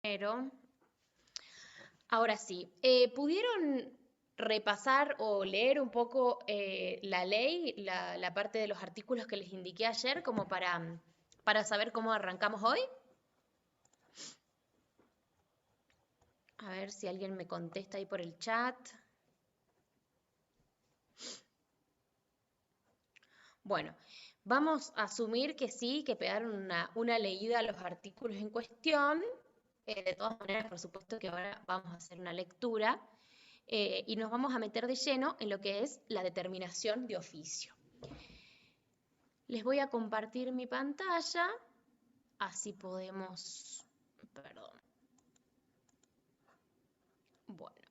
Pero, ahora sí, ¿pudieron repasar o leer un poco la ley, la parte de los artículos que les indiqué ayer, como para saber cómo arrancamos hoy? A ver si alguien me contesta ahí por el chat. Bueno, vamos a asumir que sí, que pegaron una leída a los artículos en cuestión. De todas maneras, por supuesto que ahora vamos a hacer una lectura y nos vamos a meter de lleno en lo que es la determinación de oficio. Les voy a compartir mi pantalla, así podemos... Perdón. Bueno,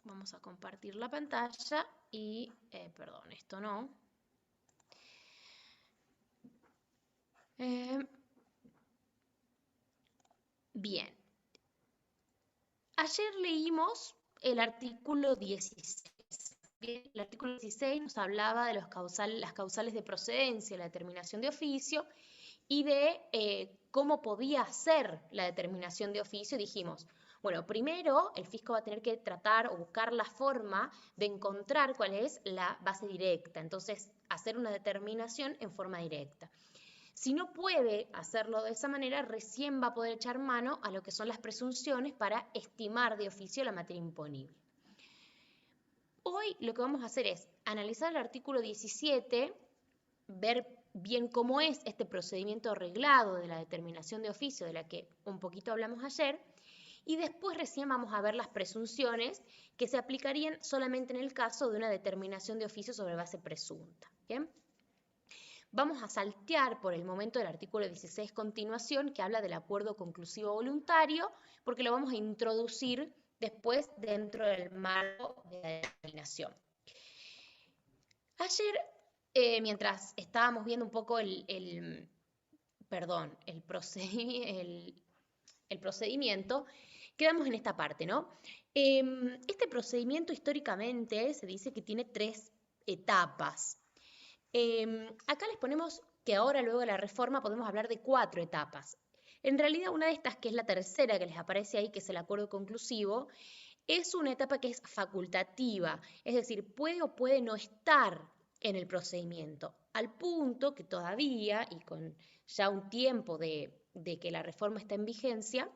vamos a compartir la pantalla y... perdón, esto no. Bien. Ayer leímos el artículo 16. Bien, el artículo 16 nos hablaba de las causales de procedencia, la determinación de oficio y de cómo podía ser la determinación de oficio. Dijimos, bueno, primero el fisco va a tener que tratar o buscar la forma de encontrar cuál es la base directa, entonces hacer una determinación en forma directa. Si no puede hacerlo de esa manera, recién va a poder echar mano a lo que son las presunciones para estimar de oficio la materia imponible. Hoy lo que vamos a hacer es analizar el artículo 17, ver bien cómo es este procedimiento arreglado de la determinación de oficio de la que un poquito hablamos ayer, y después recién vamos a ver las presunciones que se aplicarían solamente en el caso de una determinación de oficio sobre base presunta. ¿Bien? Vamos a saltear por el momento el artículo 16 continuación, que habla del acuerdo conclusivo voluntario, porque lo vamos a introducir después dentro del marco de la determinación. Ayer, mientras estábamos viendo un poco el procedimiento, quedamos en esta parte, ¿no? Este procedimiento históricamente se dice que tiene 3 etapas. Acá les ponemos que ahora, luego de la reforma, podemos hablar de 4 etapas. En realidad, una de estas, que es la tercera que les aparece ahí, que es el acuerdo conclusivo, es una etapa que es facultativa, es decir, puede o puede no estar en el procedimiento, al punto que todavía, y con ya un tiempo de que la reforma está en vigencia,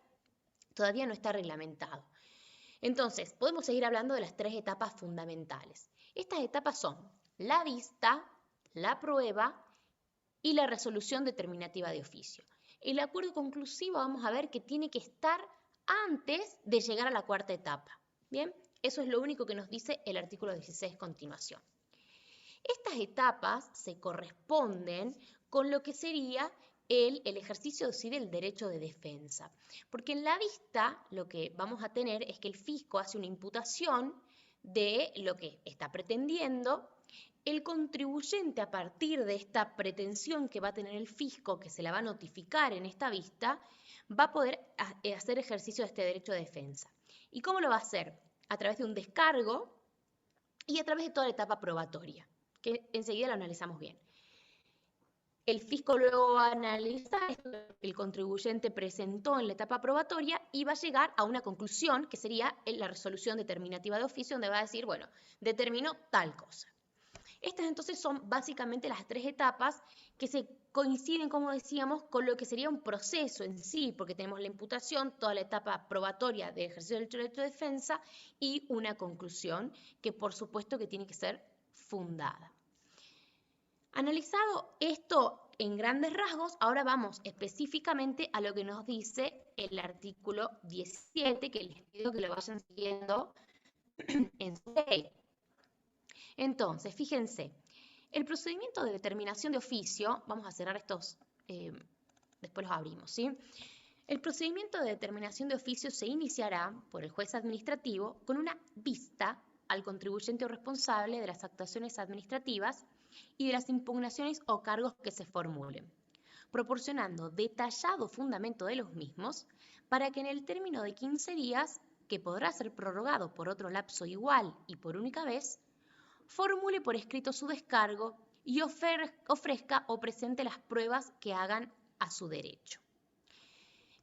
todavía no está reglamentado. Entonces, podemos seguir hablando de las 3 etapas fundamentales. Estas etapas son la vista, la prueba y la resolución determinativa de oficio. El acuerdo conclusivo vamos a ver que tiene que estar antes de llegar a la 4ª etapa. Bien, eso es lo único que nos dice el artículo 16 continuación. Estas etapas se corresponden con lo que sería el ejercicio del derecho de defensa. Porque en la vista lo que vamos a tener es que el fisco hace una imputación de lo que está pretendiendo. El contribuyente, a partir de esta pretensión que va a tener el fisco, que se la va a notificar en esta vista, va a poder hacer ejercicio de este derecho de defensa. ¿Y cómo lo va a hacer? A través de un descargo y a través de toda la etapa probatoria, que enseguida lo analizamos bien. El fisco luego va a analizar esto que el contribuyente presentó en la etapa probatoria y va a llegar a una conclusión, que sería la resolución determinativa de oficio, donde va a decir, bueno, determinó tal cosa. Estas entonces son básicamente las 3 etapas que se coinciden, como decíamos, con lo que sería un proceso en sí, porque tenemos la imputación, toda la etapa probatoria de ejercicio del derecho de defensa y una conclusión que por supuesto que tiene que ser fundada. Analizado esto en grandes rasgos, ahora vamos específicamente a lo que nos dice el artículo 17, que les pido que lo vayan siguiendo en su ley. Entonces, fíjense, el procedimiento de determinación de oficio, vamos a cerrar estos, después los abrimos, ¿sí? El procedimiento de determinación de oficio se iniciará por el juez administrativo con una vista al contribuyente o responsable de las actuaciones administrativas y de las impugnaciones o cargos que se formulen, proporcionando detallado fundamento de los mismos para que en el término de 15 días, que podrá ser prorrogado por otro lapso igual y por única vez, formule por escrito su descargo y ofrezca o presente las pruebas que hagan a su derecho.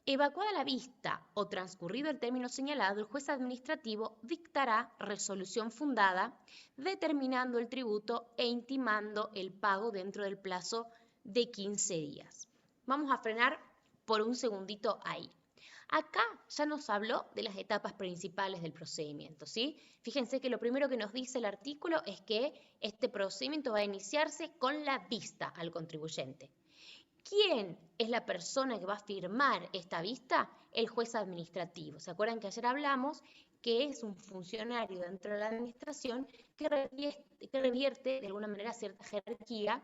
Evacuada la vista o transcurrido el término señalado, el juez administrativo dictará resolución fundada, determinando el tributo e intimando el pago dentro del plazo de 15 días. Vamos a frenar por un segundito ahí. Acá ya nos habló de las etapas principales del procedimiento, ¿sí? Fíjense que lo primero que nos dice el artículo es que este procedimiento va a iniciarse con la vista al contribuyente. ¿Quién es la persona que va a firmar esta vista? El juez administrativo. ¿Se acuerdan que ayer hablamos que es un funcionario dentro de la administración que revierte de alguna manera cierta jerarquía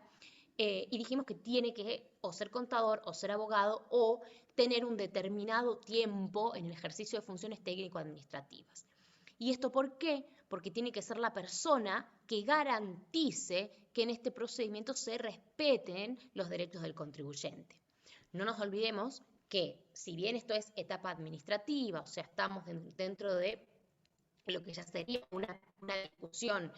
y dijimos que tiene que o ser contador o ser abogado o tener un determinado tiempo en el ejercicio de funciones técnico-administrativas. ¿Y esto por qué? Porque tiene que ser la persona que garantice que en este procedimiento se respeten los derechos del contribuyente. No nos olvidemos que si bien esto es etapa administrativa, o sea, estamos dentro de lo que ya sería una discusión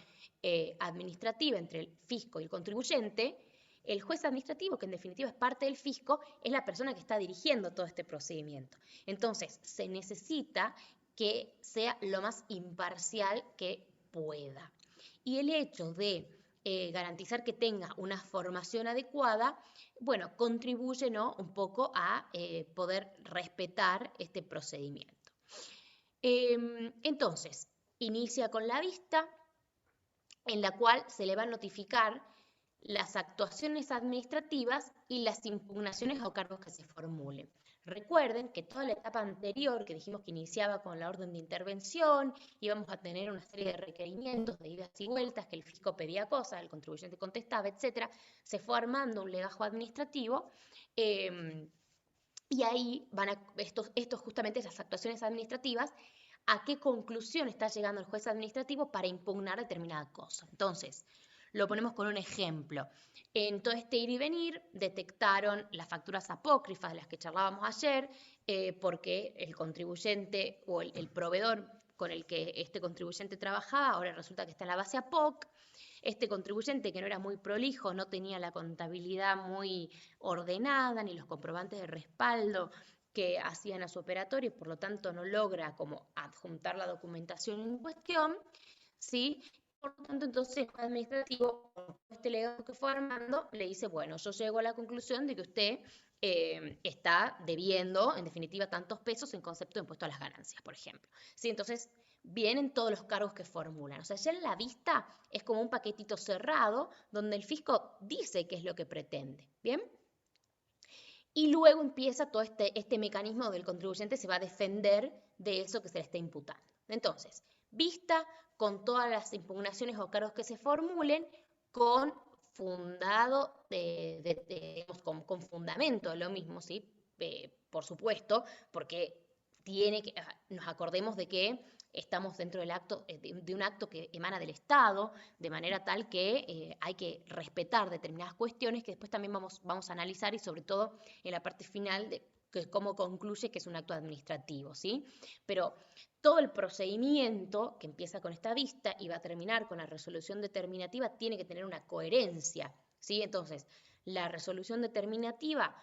administrativa entre el fisco y el contribuyente, el juez administrativo, que en definitiva es parte del fisco, es la persona que está dirigiendo todo este procedimiento. Entonces, se necesita que sea lo más imparcial que pueda. Y el hecho de garantizar que tenga una formación adecuada, bueno, contribuye, ¿no?, un poco a poder respetar este procedimiento. Entonces, inicia con la vista, en la cual se le va a notificar las actuaciones administrativas y las impugnaciones o cargos que se formulen. Recuerden que toda la etapa anterior, que dijimos que iniciaba con la orden de intervención, íbamos a tener una serie de requerimientos, de idas y vueltas, que el fisco pedía cosas, el contribuyente contestaba, etc. Se fue armando un legajo administrativo y ahí van a, estos justamente esas actuaciones administrativas, a qué conclusión está llegando el juez administrativo para impugnar determinada cosa. Entonces, lo ponemos con un ejemplo. En todo este ir y venir detectaron las facturas apócrifas de las que charlábamos ayer, porque el contribuyente o el proveedor con el que este contribuyente trabajaba ahora resulta que está en la base APOC. Este contribuyente, que no era muy prolijo, no tenía la contabilidad muy ordenada ni los comprobantes de respaldo que hacían a su operatorio y por lo tanto no logra como adjuntar la documentación en cuestión, ¿sí? Por lo tanto, entonces el juez administrativo, con este legado que fue armando, le dice, bueno, yo llego a la conclusión de que usted está debiendo, en definitiva, tantos pesos en concepto de impuesto a las ganancias, por ejemplo. ¿Sí? Entonces, vienen todos los cargos que formulan. O sea, ya en la vista es como un paquetito cerrado donde el fisco dice qué es lo que pretende. ¿Bien? Y luego empieza todo este mecanismo del contribuyente se va a defender de eso que se le está imputando. Entonces, vista con todas las impugnaciones o cargos que se formulen, con fundado, digamos, con fundamento, lo mismo, ¿sí? Por supuesto, porque nos acordemos de que estamos dentro del acto, de un acto que emana del Estado, de manera tal que hay que respetar determinadas cuestiones que después también vamos a analizar y sobre todo en la parte final de que cómo concluye que es un acto administrativo, ¿sí? Pero todo el procedimiento que empieza con esta vista y va a terminar con la resolución determinativa tiene que tener una coherencia, ¿sí? Entonces, la resolución determinativa,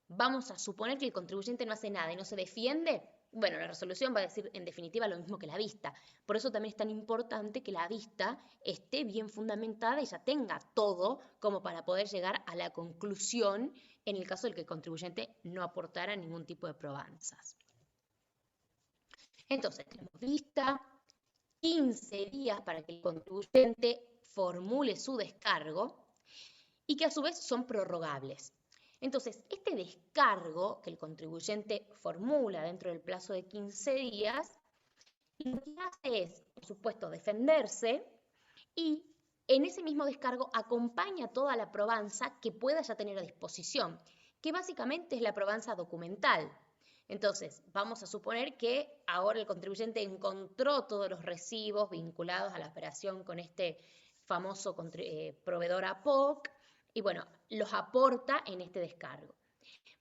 vamos a suponer que el contribuyente no hace nada y no se defiende. Bueno, la resolución va a decir en definitiva lo mismo que la vista. Por eso también es tan importante que la vista esté bien fundamentada y ya tenga todo como para poder llegar a la conclusión en el caso del que el contribuyente no aportara ningún tipo de probanzas. Entonces, tenemos vista, 15 días para que el contribuyente formule su descargo y que a su vez son prorrogables. Entonces, este descargo que el contribuyente formula dentro del plazo de 15 días, lo que hace es, por supuesto, defenderse y en ese mismo descargo acompaña toda la probanza que pueda ya tener a disposición, que básicamente es la probanza documental. Entonces, vamos a suponer que ahora el contribuyente encontró todos los recibos vinculados a la operación con este famoso proveedor APOC, y bueno, los aporta en este descargo.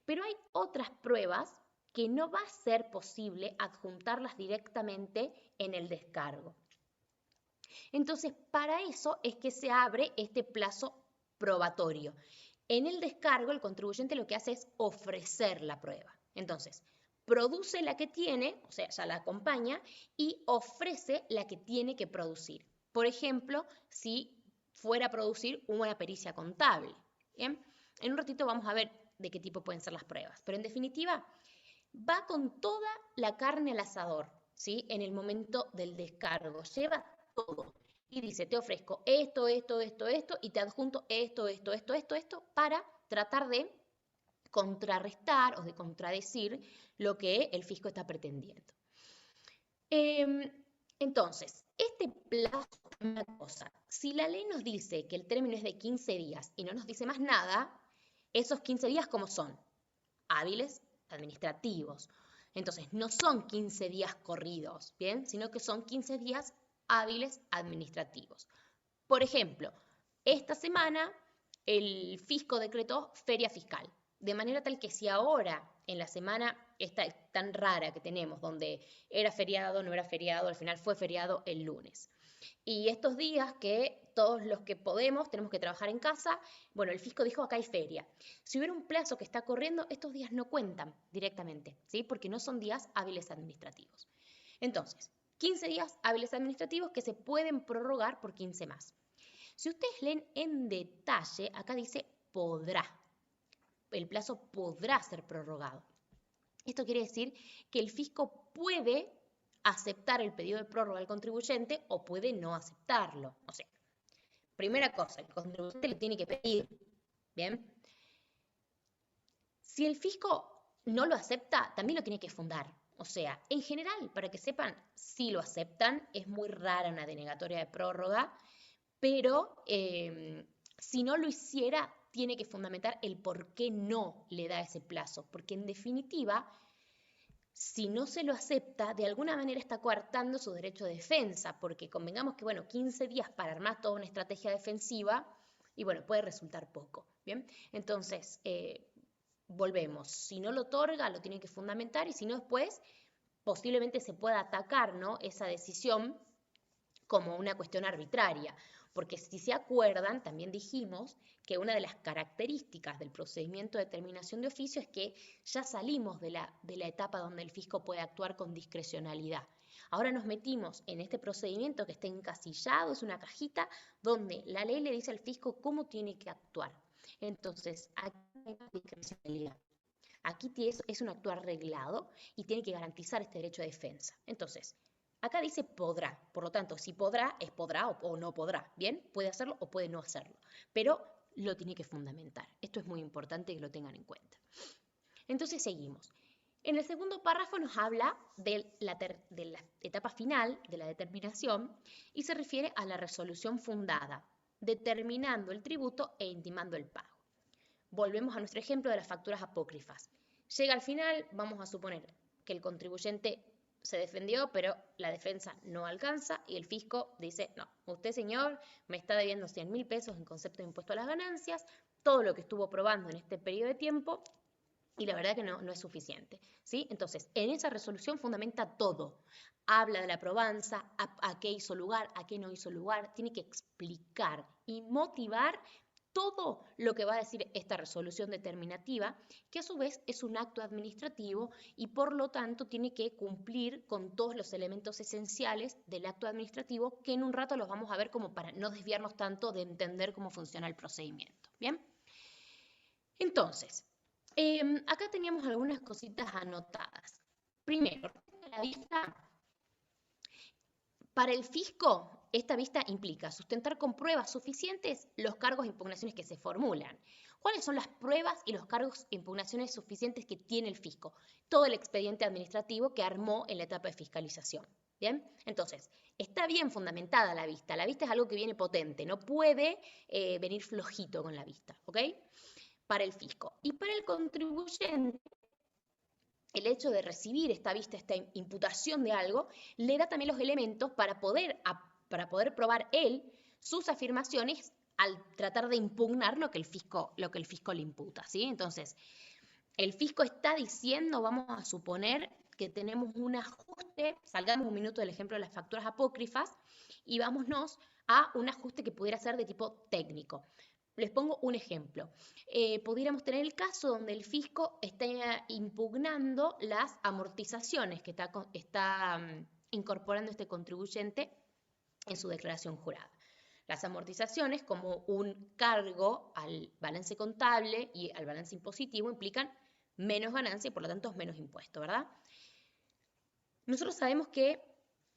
Pero hay otras pruebas que no va a ser posible adjuntarlas directamente en el descargo. Entonces, para eso es que se abre este plazo probatorio. En el descargo, el contribuyente lo que hace es ofrecer la prueba. Entonces, produce la que tiene, o sea, ya la acompaña, y ofrece la que tiene que producir. Por ejemplo, si fuera a producir una pericia contable. ¿Bien? En un ratito vamos a ver de qué tipo pueden ser las pruebas, pero en definitiva va con toda la carne al asador, ¿sí? En el momento del descargo, lleva todo. Y dice, te ofrezco esto, esto, esto, esto, y te adjunto esto, esto, esto, esto, esto, para tratar de contrarrestar o de contradecir lo que el fisco está pretendiendo. Entonces, este plazo es una cosa. Si la ley nos dice que el término es de 15 días y no nos dice más nada, esos 15 días, ¿cómo son? Hábiles, administrativos. Entonces, no son 15 días corridos, ¿bien? Sino que son 15 días hábiles administrativos. Por ejemplo, esta semana el fisco decretó feria fiscal, de manera tal que si ahora, en la semana esta tan rara que tenemos, donde era feriado, no era feriado, al final fue feriado el lunes. Y estos días que todos los que podemos tenemos que trabajar en casa, bueno, el fisco dijo acá hay feria. Si hubiera un plazo que está corriendo, estos días no cuentan directamente, ¿sí? Porque no son días hábiles administrativos. Entonces, 15 días hábiles administrativos que se pueden prorrogar por 15 más. Si ustedes leen en detalle, acá dice podrá. El plazo podrá ser prorrogado. Esto quiere decir que el fisco puede aceptar el pedido de prórroga del contribuyente o puede no aceptarlo. O sea, primera cosa, el contribuyente le tiene que pedir, ¿bien? Si el fisco no lo acepta, también lo tiene que fundar. O sea, en general, para que sepan, si lo aceptan, es muy rara una denegatoria de prórroga, pero si no lo hiciera, tiene que fundamentar el por qué no le da ese plazo, porque en definitiva, si no se lo acepta, de alguna manera está coartando su derecho de defensa, porque convengamos que, bueno, 15 días para armar toda una estrategia defensiva, y bueno, puede resultar poco, ¿bien? Entonces, volvemos, si no lo otorga, lo tiene que fundamentar, y si no después, posiblemente se pueda atacar, ¿no?, esa decisión como una cuestión arbitraria, porque si se acuerdan, también dijimos que una de las características del procedimiento de determinación de oficio es que ya salimos de la etapa donde el fisco puede actuar con discrecionalidad. Ahora nos metimos en este procedimiento que está encasillado, es una cajita donde la ley le dice al fisco cómo tiene que actuar. Entonces, aquí hay discrecionalidad. Aquí es un actuar reglado y tiene que garantizar este derecho de defensa. Entonces, acá dice podrá, por lo tanto, si podrá, es podrá o no podrá, ¿bien? Puede hacerlo o puede no hacerlo, pero lo tiene que fundamentar. Esto es muy importante que lo tengan en cuenta. Entonces, seguimos. En el segundo párrafo nos habla de la etapa final de la determinación y se refiere a la resolución fundada, determinando el tributo e intimando el pago. Volvemos a nuestro ejemplo de las facturas apócrifas. Llega al final, vamos a suponer que el contribuyente se defendió, pero la defensa no alcanza y el fisco dice, no, usted señor me está debiendo 100.000 pesos en concepto de impuesto a las ganancias, todo lo que estuvo probando en este periodo de tiempo y la verdad que no es suficiente, ¿sí? Entonces, en esa resolución fundamenta todo. Habla de la probanza, a qué hizo lugar, a qué no hizo lugar, tiene que explicar y motivar todo lo que va a decir esta resolución determinativa, que a su vez es un acto administrativo y por lo tanto tiene que cumplir con todos los elementos esenciales del acto administrativo, que en un rato los vamos a ver como para no desviarnos tanto de entender cómo funciona el procedimiento. ¿Bien? Entonces, acá teníamos algunas cositas anotadas. Primero, la vista. Para el fisco, esta vista implica sustentar con pruebas suficientes los cargos e impugnaciones que se formulan. ¿Cuáles son las pruebas y los cargos e impugnaciones suficientes que tiene el fisco? Todo el expediente administrativo que armó en la etapa de fiscalización. ¿Bien? Entonces, está bien fundamentada la vista. La vista es algo que viene potente, no puede venir flojito con la vista, ¿ok? Para el fisco. Y para el contribuyente, el hecho de recibir esta vista, esta imputación de algo, le da también los elementos para poder probar él sus afirmaciones al tratar de impugnar lo que el fisco le imputa, ¿sí? Entonces, el fisco está diciendo, vamos a suponer que tenemos un ajuste, salgamos un minuto del ejemplo de las facturas apócrifas y vámonos a un ajuste que pudiera ser de tipo técnico. Les pongo un ejemplo. Pudiéramos tener el caso donde el fisco está impugnando las amortizaciones que está incorporando este contribuyente en su declaración jurada. Las amortizaciones, como un cargo al balance contable y al balance impositivo, implican menos ganancia y por lo tanto menos impuesto, ¿verdad? Nosotros sabemos que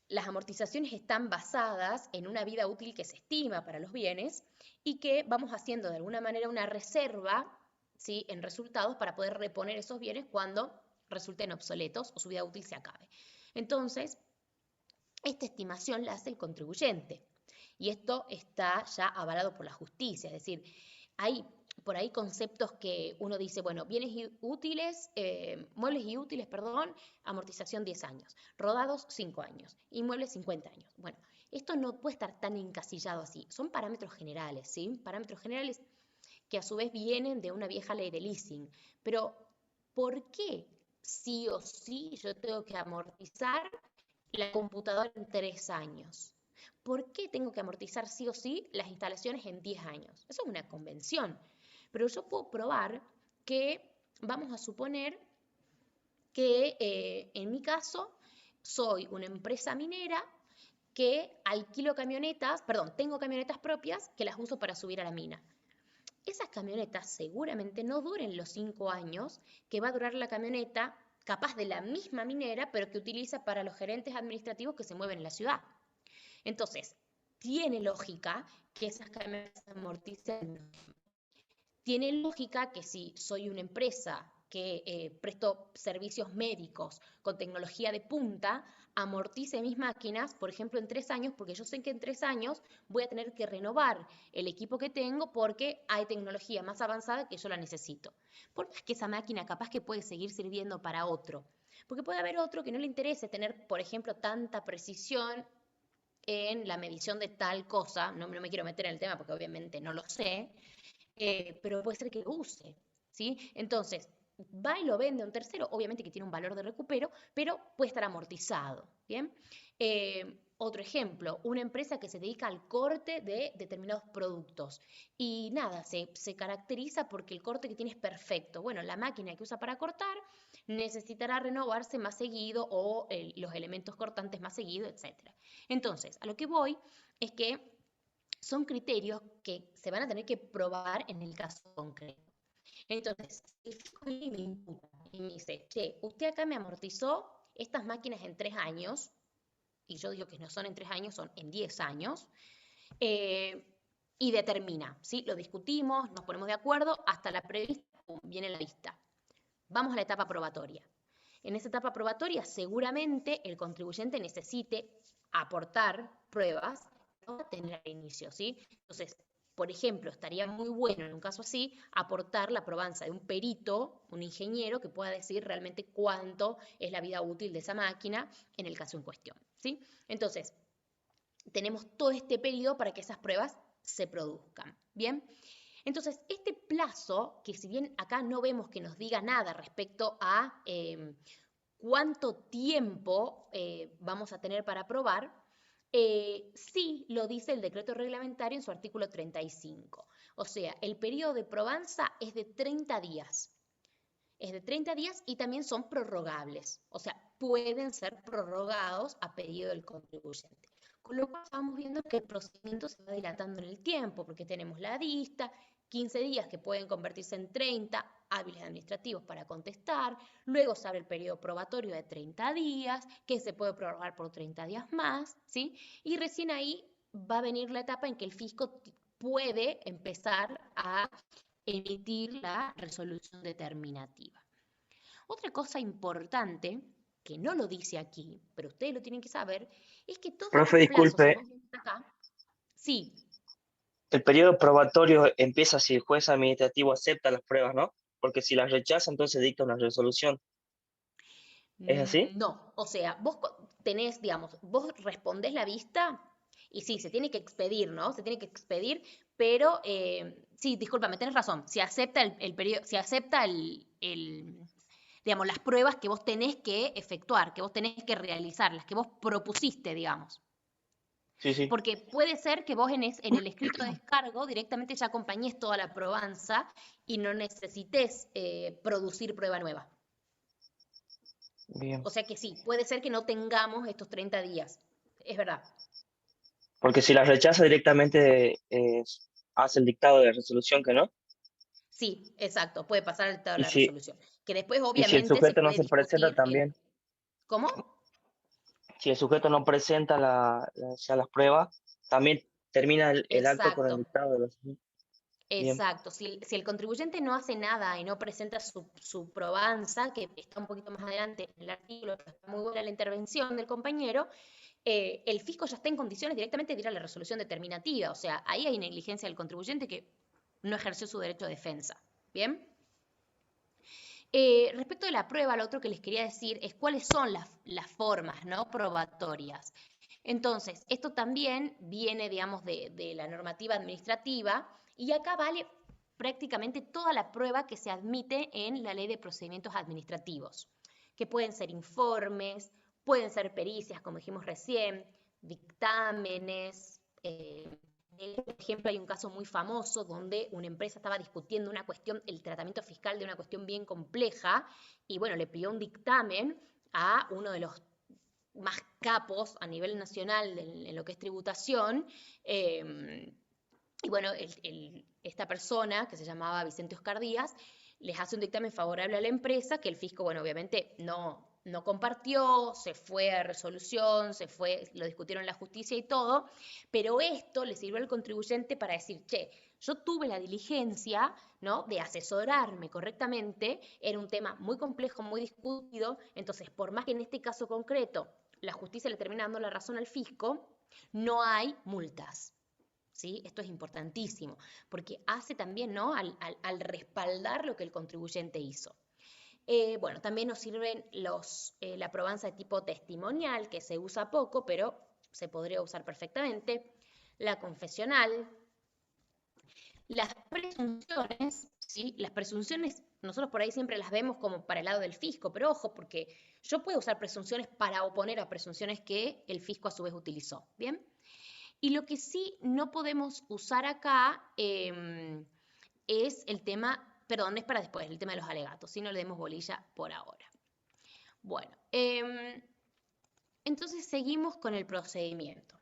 las amortizaciones están basadas en una vida útil que se estima para los bienes y que vamos haciendo de alguna manera una reserva, ¿sí?, en resultados para poder reponer esos bienes cuando resulten obsoletos o su vida útil se acabe. Entonces, esta estimación la hace el contribuyente y esto está ya avalado por la justicia, es decir, hay por ahí conceptos que uno dice, bueno, bienes útiles, muebles y útiles, perdón, amortización 10 años, rodados 5 años, inmuebles 50 años. Bueno, esto no puede estar tan encasillado así, son parámetros generales, ¿sí? Parámetros generales que a su vez vienen de una vieja ley de leasing. Pero, ¿por qué sí o sí yo tengo que amortizar la computadora en 3 años? ¿Por qué tengo que amortizar sí o sí las instalaciones en 10 años? Eso es una convención. Pero yo puedo probar que, vamos a suponer que en mi caso soy una empresa minera que alquilo camionetas, perdón, tengo camionetas propias que las uso para subir a la mina. Esas camionetas seguramente no duren los 5 años que va a durar la camioneta capaz de la misma minera, pero que utiliza para los gerentes administrativos que se mueven en la ciudad. Entonces, tiene lógica que esas camionetas se amorticen. Tiene lógica que si soy una empresa que presto servicios médicos con tecnología de punta, amortice mis máquinas, por ejemplo, en 3 años, porque yo sé que en 3 años voy a tener que renovar el equipo que tengo porque hay tecnología más avanzada que yo la necesito. Por más que esa máquina capaz que puede seguir sirviendo para otro, porque puede haber otro que no le interese tener, por ejemplo, tanta precisión en la medición de tal cosa, no me quiero meter en el tema porque obviamente no lo sé, pero puede ser que lo use, ¿sí? Entonces, va y lo vende a un tercero, obviamente que tiene un valor de recupero, pero puede estar amortizado, ¿bien? Otro ejemplo, una empresa que se dedica al corte de determinados productos y nada, se caracteriza porque el corte que tiene es perfecto. Bueno, la máquina que usa para cortar necesitará renovarse más seguido o los elementos cortantes más seguido, etc. Entonces, a lo que voy es que son criterios que se van a tener que probar en el caso concreto. Entonces, si el fisco me imputa y me dice, che, usted acá me amortizó estas máquinas en 3 años, y yo digo que no son en 3 años, son en 10 años, y determina, ¿sí? Lo discutimos, nos ponemos de acuerdo, hasta la prevista, viene la vista. Vamos a la etapa probatoria. En esa etapa probatoria seguramente el contribuyente necesite aportar pruebas para tener al inicio, ¿sí? Entonces, por ejemplo, estaría muy bueno en un caso así aportar la probanza de un perito, un ingeniero que pueda decir realmente cuánto es la vida útil de esa máquina en el caso en cuestión, ¿sí? Entonces, tenemos todo este periodo para que esas pruebas se produzcan, ¿bien? Entonces, este plazo, que si bien acá no vemos que nos diga nada respecto a cuánto tiempo vamos a tener para aprobar, sí lo dice el decreto reglamentario en su artículo 35. O sea, el periodo de probanza es de 30 días. Es de 30 días y también son prorrogables. O sea, pueden ser prorrogados a pedido del contribuyente. Con lo cual estamos viendo que el procedimiento se va dilatando en el tiempo, porque tenemos la vista, 15 días que pueden convertirse en 30 hábiles administrativos para contestar, luego se abre el periodo probatorio de 30 días, que se puede prorrogar por 30 días más, ¿sí? Y recién ahí va a venir la etapa en que el fisco puede empezar a emitir la resolución determinativa. Otra cosa importante, que no lo dice aquí, pero ustedes lo tienen que saber, es que todos Profe, estos plazos que disculpe, vos ven acá, sí, el periodo probatorio empieza si el juez administrativo acepta las pruebas, ¿no? Porque si las rechaza, entonces dicta una resolución. ¿Es así? no, o sea, vos tenés, digamos, vos respondés la vista y sí, se tiene que expedir, ¿no? Se tiene que expedir, pero sí, discúlpame, tenés razón, si acepta el periodo, si acepta digamos, las pruebas que vos tenés que efectuar, que vos tenés que realizar, las que vos propusiste, digamos. Sí, sí, Porque puede ser que vos en el escrito de descargo directamente ya acompañes toda la probanza y no necesites producir prueba nueva. bien. O sea que sí, puede ser que no tengamos estos 30 días. Es verdad. Porque si la rechaza directamente, hace el dictado de resolución que no. Sí, exacto, puede pasar el estado de Y la si, resolución. Que después y si el obviamente se sujeto no puede se presenta discutir el... también, ¿Cómo? si el sujeto no presenta ya las pruebas, también termina el acto con el Exacto. dictado de los... Bien, Exacto, si el contribuyente no hace nada y no presenta su probanza, que está un poquito más adelante en el artículo, pero está muy buena la intervención del compañero, el fisco ya está en condiciones directamente de ir a la resolución determinativa. O sea, ahí hay negligencia del contribuyente que no ejerció su derecho de defensa. ¿Bien? Respecto de la prueba, lo otro que les quería decir es cuáles son las formas, ¿no?, probatorias. Entonces, esto también viene, digamos, de la normativa administrativa y acá vale prácticamente toda la prueba que se admite en la ley de procedimientos administrativos, que pueden ser informes, pueden ser pericias, como dijimos recién, dictámenes, por ejemplo, hay un caso muy famoso donde una empresa estaba discutiendo una cuestión, el tratamiento fiscal de una cuestión bien compleja, y bueno, le pidió un dictamen a uno de los más capos a nivel nacional en lo que es tributación. Y bueno, esta persona, que se llamaba Vicente Oscar Díaz, les hace un dictamen favorable a la empresa, que el fisco, bueno, obviamente no compartió, se fue a resolución, se fue, lo discutieron en la justicia y todo, pero esto le sirvió al contribuyente para decir, che, yo tuve la diligencia, ¿no?, de asesorarme correctamente, era un tema muy complejo, muy discutido, entonces, por más que en este caso concreto la justicia le termina dando la razón al fisco, no hay multas. ¿Sí? Esto es importantísimo, porque hace también, ¿no?, al respaldar lo que el contribuyente hizo. Bueno, también nos sirven la probanza de tipo testimonial, que se usa poco, pero se podría usar perfectamente. La confesional, las presunciones, ¿sí? Las presunciones, nosotros por ahí siempre las vemos como para el lado del fisco, pero ojo, porque yo puedo usar presunciones para oponer a presunciones que el fisco a su vez utilizó, ¿bien? Y lo que sí no podemos usar acá es el tema, perdón, es para después, el tema de los alegatos, si no le demos bolilla por ahora. Bueno, entonces seguimos con el procedimiento.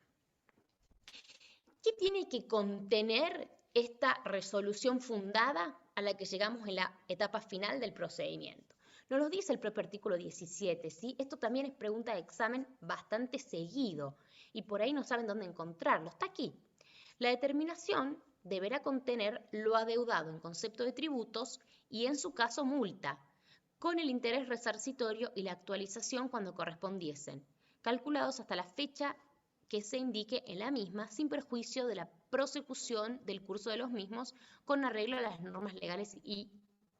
¿Qué tiene que contener esta resolución fundada a la que llegamos en la etapa final del procedimiento? Nos lo dice el propio artículo 17, ¿sí? Esto también es pregunta de examen bastante seguido y por ahí no saben dónde encontrarlo. Está aquí. La determinación deberá contener lo adeudado en concepto de tributos y, en su caso, multa, con el interés resarcitorio y la actualización cuando correspondiesen, calculados hasta la fecha que se indique en la misma, sin perjuicio de la prosecución del curso de los mismos, con arreglo a las normas legales y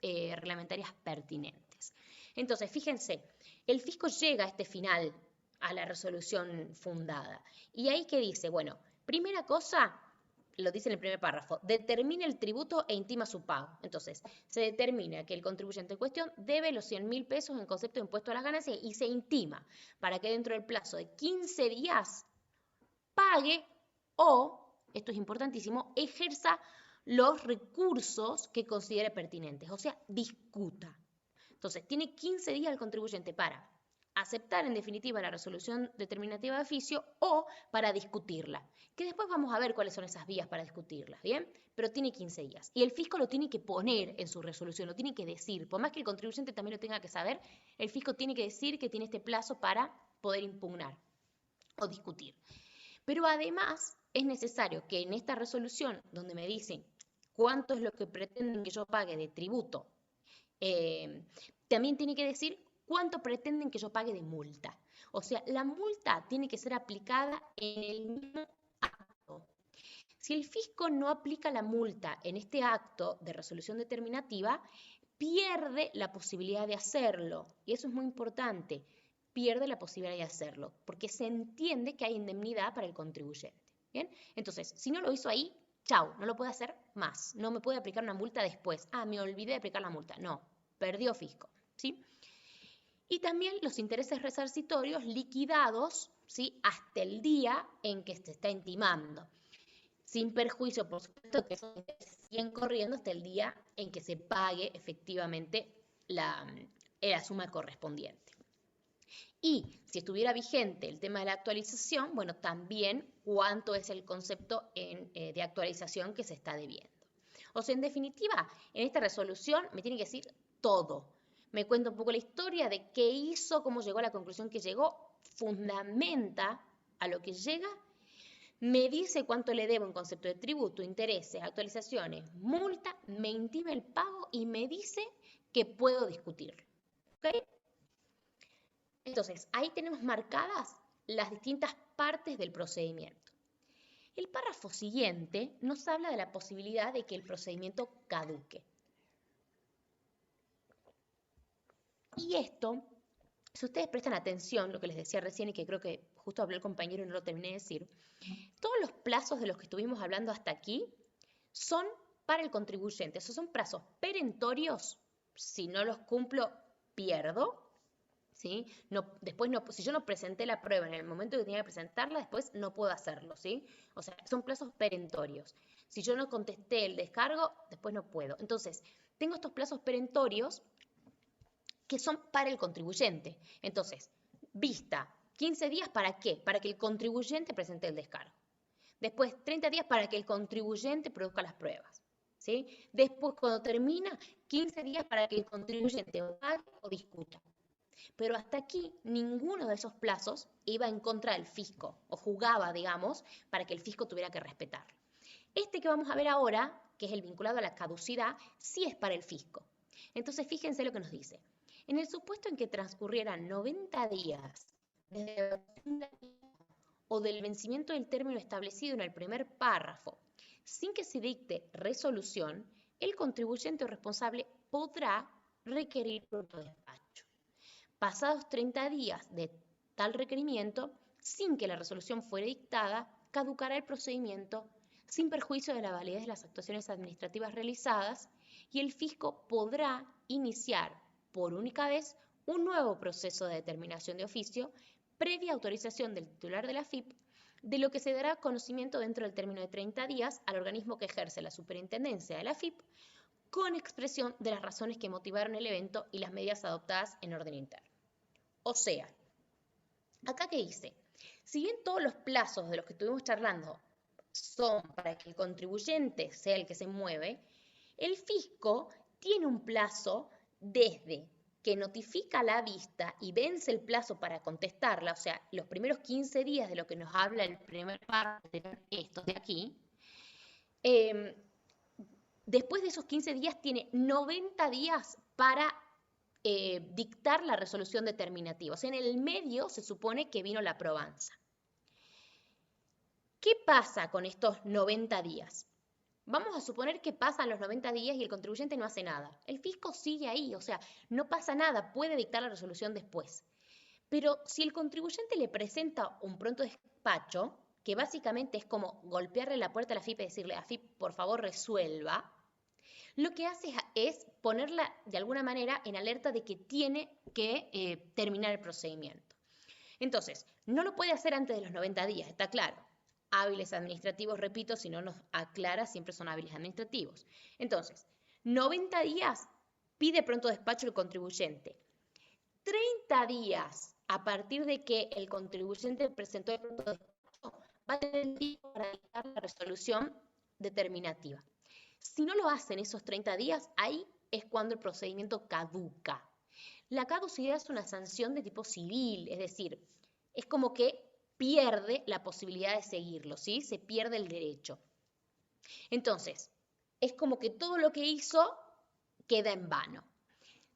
reglamentarias pertinentes. Entonces, fíjense, el fisco llega a este final, a la resolución fundada, y ahí que dice, bueno, primera cosa, lo dice en el primer párrafo, determina el tributo e intima su pago. Entonces, se determina que el contribuyente en cuestión debe los 100.000 pesos en concepto de impuesto a las ganancias y se intima para que dentro del plazo de 15 días pague o, esto es importantísimo, ejerza los recursos que considere pertinentes, o sea, discuta. Entonces, tiene 15 días el contribuyente para aceptar en definitiva la resolución determinativa de oficio o para discutirla, que después vamos a ver cuáles son esas vías para discutirlas, ¿bien? Pero tiene 15 días. Y el fisco lo tiene que poner en su resolución, lo tiene que decir. Por más que el contribuyente también lo tenga que saber, el fisco tiene que decir que tiene este plazo para poder impugnar o discutir. Pero además es necesario que en esta resolución, donde me dicen cuánto es lo que pretenden que yo pague de tributo, eh, también tiene que decir cuánto pretenden que yo pague de multa. O sea, la multa tiene que ser aplicada en el mismo acto. Si el fisco no aplica la multa en este acto de resolución determinativa, pierde la posibilidad de hacerlo. Y eso es muy importante. Pierde la posibilidad de hacerlo, porque se entiende que hay indemnidad para el contribuyente. ¿Bien? Entonces, si no lo hizo ahí, chau, no lo puede hacer más. No me puede aplicar una multa después. Ah, me olvidé de aplicar la multa. No, perdió fisco. ¿Sí? Y también los intereses resarcitorios liquidados ¿sí? Hasta el día en que se está intimando. Sin perjuicio, por supuesto, que esos intereses siguen corriendo hasta el día en que se pague efectivamente la suma correspondiente. Y si estuviera vigente el tema de la actualización, bueno, también cuánto es el concepto de actualización que se está debiendo. O sea, en definitiva, en esta resolución me tiene que decir todo. Me cuenta un poco la historia de qué hizo, cómo llegó a la conclusión que llegó, fundamenta a lo que llega, me dice cuánto le debo en concepto de tributo, intereses, actualizaciones, multa, me intima el pago y me dice que puedo discutirlo. ¿Ok? Entonces, ahí tenemos marcadas las distintas partes del procedimiento. El párrafo siguiente nos habla de la posibilidad de que el procedimiento caduque. Y esto, si ustedes prestan atención, lo que les decía recién y que creo que justo habló el compañero y no lo terminé de decir, todos los plazos de los que estuvimos hablando hasta aquí son para el contribuyente. Esos son plazos perentorios. Si no los cumplo, pierdo. ¿Sí? Si yo no presenté la prueba en el momento que tenía que presentarla, después no puedo hacerlo, ¿sí? O sea, son plazos perentorios. Si yo no contesté el descargo, después no puedo. Entonces, tengo estos plazos perentorios que son para el contribuyente. Entonces, vista, 15 días ¿para qué? Para que el contribuyente presente el descargo. Después, 30 días para que el contribuyente produzca las pruebas. ¿Sí? Después, cuando termina, 15 días para que el contribuyente pague o discuta. Pero hasta aquí ninguno de esos plazos iba en contra del fisco o jugaba, digamos, para que el fisco tuviera que respetarlo. Este que vamos a ver ahora, que es el vinculado a la caducidad, sí es para el fisco. Entonces, fíjense lo que nos dice. En el supuesto en que transcurrieran 90 días desde la o del vencimiento del término establecido en el primer párrafo, sin que se dicte resolución, el contribuyente o responsable podrá requerir pronto despacho. Pasados 30 días de tal requerimiento, sin que la resolución fuere dictada, caducará el procedimiento sin perjuicio de la validez de las actuaciones administrativas realizadas y el fisco podrá iniciar por única vez un nuevo proceso de determinación de oficio previa autorización del titular de la AFIP, de lo que se dará conocimiento dentro del término de 30 días al organismo que ejerce la superintendencia de la AFIP con expresión de las razones que motivaron el evento y las medidas adoptadas en orden interno. O sea, acá que dice, si bien todos los plazos de los que estuvimos charlando son para que el contribuyente sea el que se mueve, el fisco tiene un plazo desde que notifica la vista y vence el plazo para contestarla, o sea, los primeros 15 días de lo que nos habla el primer párrafo, estos de aquí, después de esos 15 días tiene 90 días para dictar la resolución determinativa. O sea, en el medio se supone que vino la probanza. ¿Qué pasa con estos 90 días? Vamos a suponer que pasan los 90 días y el contribuyente no hace nada. El fisco sigue ahí, o sea, no pasa nada, puede dictar la resolución después. Pero si el contribuyente le presenta un pronto despacho, que básicamente es como golpearle la puerta a la AFIP y decirle, AFIP, por favor, resuelva, lo que hace es ponerla de alguna manera en alerta de que tiene que terminar el procedimiento. Entonces, no lo puede hacer antes de los 90 días, está claro. Hábiles administrativos, repito, si no nos aclara, siempre son hábiles administrativos. Entonces, 90 días pide pronto despacho el contribuyente. 30 días a partir de que el contribuyente presentó el pronto despacho, va a tener tiempo para dictar la resolución determinativa. Si no lo hacen esos 30 días, ahí es cuando el procedimiento caduca. La caducidad es una sanción de tipo civil, es decir, es como que pierde la posibilidad de seguirlo, ¿sí? Se pierde el derecho. Entonces, es como que todo lo que hizo queda en vano.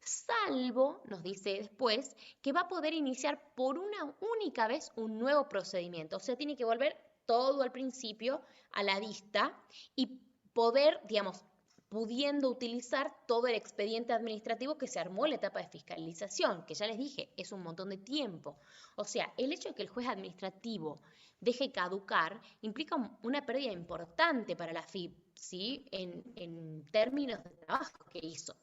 Salvo, nos dice después, que va a poder iniciar por una única vez un nuevo procedimiento. O sea, tiene que volver todo al principio a la vista y poder, digamos, pudiendo utilizar todo el expediente administrativo que se armó en la etapa de fiscalización, que ya les dije, es un montón de tiempo. O sea, el hecho de que el juez administrativo deje caducar implica una pérdida importante para la FIP, ¿sí? En términos de trabajo que hizo.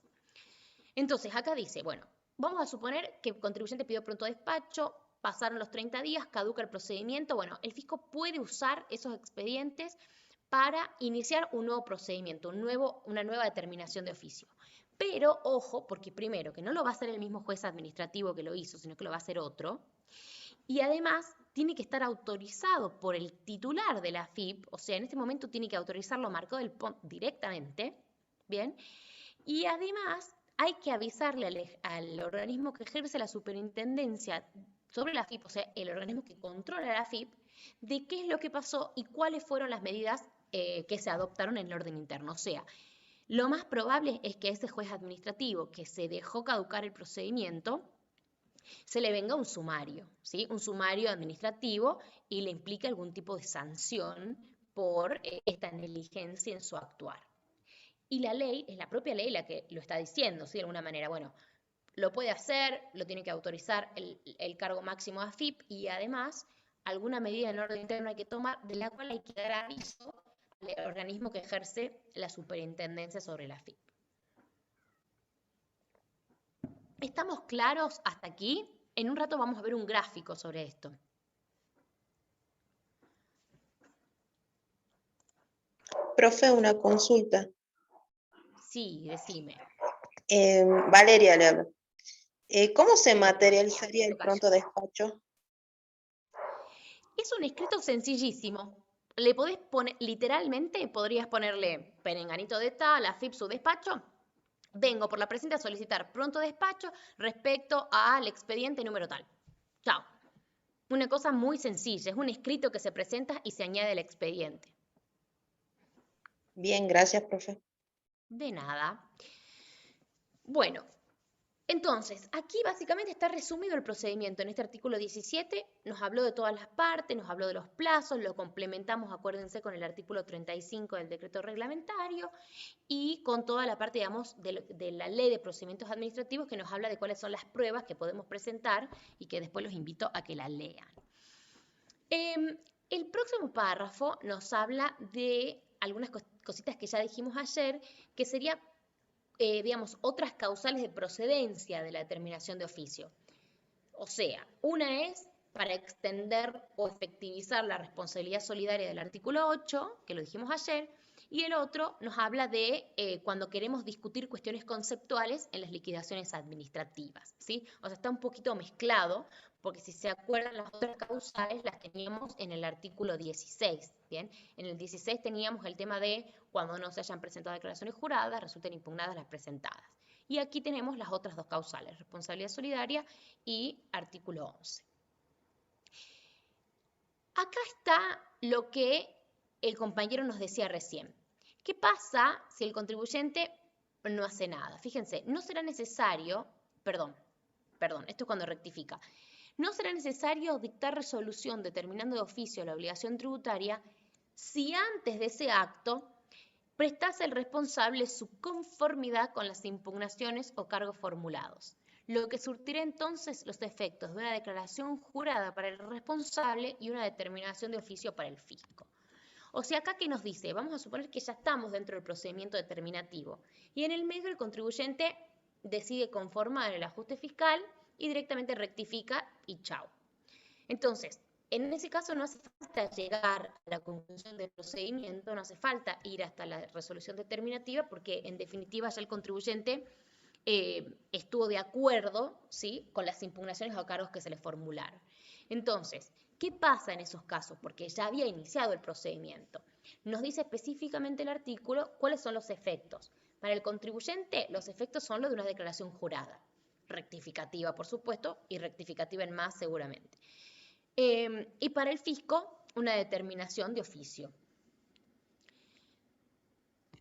Entonces, acá dice, bueno, vamos a suponer que el contribuyente pidió pronto despacho, pasaron los 30 días, caduca el procedimiento. Bueno, el fisco puede usar esos expedientes para iniciar un nuevo procedimiento, una nueva determinación de oficio. Pero ojo, porque primero, que no lo va a hacer el mismo juez administrativo que lo hizo, sino que lo va a hacer otro. Y además tiene que estar autorizado por el titular de la AFIP, o sea, en este momento tiene que autorizarlo Marco del Pont directamente, ¿bien? Y además hay que avisarle al organismo que ejerce la superintendencia sobre la AFIP, o sea, el organismo que controla la AFIP, de qué es lo que pasó y cuáles fueron las medidas que se adoptaron en el orden interno. O sea, lo más probable es que ese juez administrativo que se dejó caducar el procedimiento se le venga un sumario, ¿sí? Un sumario administrativo y le implica algún tipo de sanción por esta negligencia en su actuar. Y la ley, es la propia ley la que lo está diciendo, ¿sí? De alguna manera, bueno, lo puede hacer, lo tiene que autorizar el cargo máximo de AFIP y además alguna medida en orden interno hay que tomar de la cual hay que dar aviso al organismo que ejerce la superintendencia sobre la AFIP. ¿Estamos claros hasta aquí? En un rato vamos a ver un gráfico sobre esto. Profe, una consulta. Sí, decime. Valeria le habla. ¿Cómo se materializaría el pronto despacho? Es un escrito sencillísimo. Le podés poner, literalmente podrías ponerle perenganito de tal, AFIP su despacho. Vengo por la presente a solicitar pronto despacho respecto al expediente número tal. Chao. Una cosa muy sencilla, es un escrito que se presenta y se añade al expediente. Bien, gracias, profe. De nada. Bueno, entonces, aquí básicamente está resumido el procedimiento. En este artículo 17 nos habló de todas las partes, nos habló de los plazos, lo complementamos, acuérdense, con el artículo 35 del decreto reglamentario y con toda la parte, digamos, de la ley de procedimientos administrativos que nos habla de cuáles son las pruebas que podemos presentar y que después los invito a que la lean. El próximo párrafo nos habla de algunas cositas que ya dijimos ayer, que sería digamos, otras causales de procedencia de la determinación de oficio. O sea, una es para extender o efectivizar la responsabilidad solidaria del artículo 8, que lo dijimos ayer, y el otro nos habla de cuando queremos discutir cuestiones conceptuales en las liquidaciones administrativas, ¿sí? O sea, está un poquito mezclado, porque si se acuerdan, las otras causales las teníamos en el artículo 16, ¿bien? En el 16 teníamos el tema de cuando no se hayan presentado declaraciones juradas, resulten impugnadas las presentadas. Y aquí tenemos las otras dos causales, responsabilidad solidaria y artículo 11. Acá está lo que el compañero nos decía recién. ¿Qué pasa si el contribuyente no hace nada? Fíjense, no será necesario, perdón, esto es cuando rectifica, no será necesario dictar resolución determinando de oficio la obligación tributaria si antes de ese acto prestase el responsable su conformidad con las impugnaciones o cargos formulados, lo que surtirá entonces los efectos de una declaración jurada para el responsable y una determinación de oficio para el fisco. O sea, acá que nos dice, vamos a suponer que ya estamos dentro del procedimiento determinativo y en el medio el contribuyente decide conformar el ajuste fiscal y directamente rectifica y chao. Entonces, en ese caso no hace falta llegar a la conclusión del procedimiento, no hace falta ir hasta la resolución determinativa porque en definitiva ya el contribuyente estuvo de acuerdo, ¿sí?, con las impugnaciones o cargos que se le formularon. Entonces, ¿qué pasa en esos casos? Porque ya había iniciado el procedimiento. Nos dice específicamente el artículo cuáles son los efectos. Para el contribuyente, los efectos son los de una declaración jurada, rectificativa, por supuesto, y rectificativa en más seguramente. Y para el fisco, una determinación de oficio.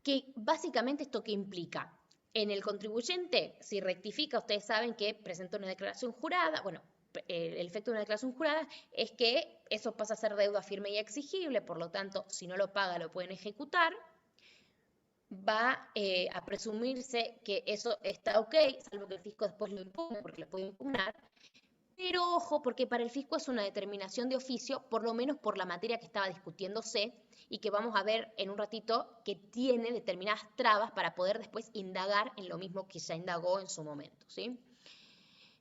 Que básicamente esto qué implica. En el contribuyente, si rectifica, ustedes saben que presentó una declaración jurada, bueno, el efecto de una declaración jurada es que eso pasa a ser deuda firme y exigible, por lo tanto, si no lo paga, lo pueden ejecutar. Va a presumirse que eso está ok, salvo que el fisco después lo impugne, porque lo puede impugnar. Pero ojo, porque para el fisco es una determinación de oficio, por lo menos por la materia que estaba discutiéndose y que vamos a ver en un ratito que tiene determinadas trabas para poder después indagar en lo mismo que ya indagó en su momento, ¿sí?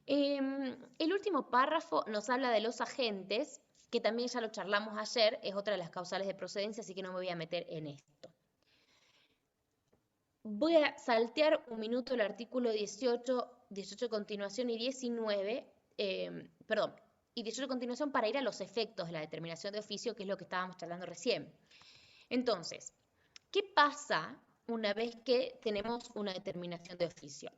El último párrafo nos habla de los agentes, que también ya lo charlamos ayer, es otra de las causales de procedencia, así que no me voy a meter en esto. Voy a saltear un minuto el artículo 18 a continuación y 19, perdón, y 18 a continuación para ir a los efectos de la determinación de oficio, que es lo que estábamos charlando recién. Entonces, ¿qué pasa una vez que tenemos una determinación de oficio?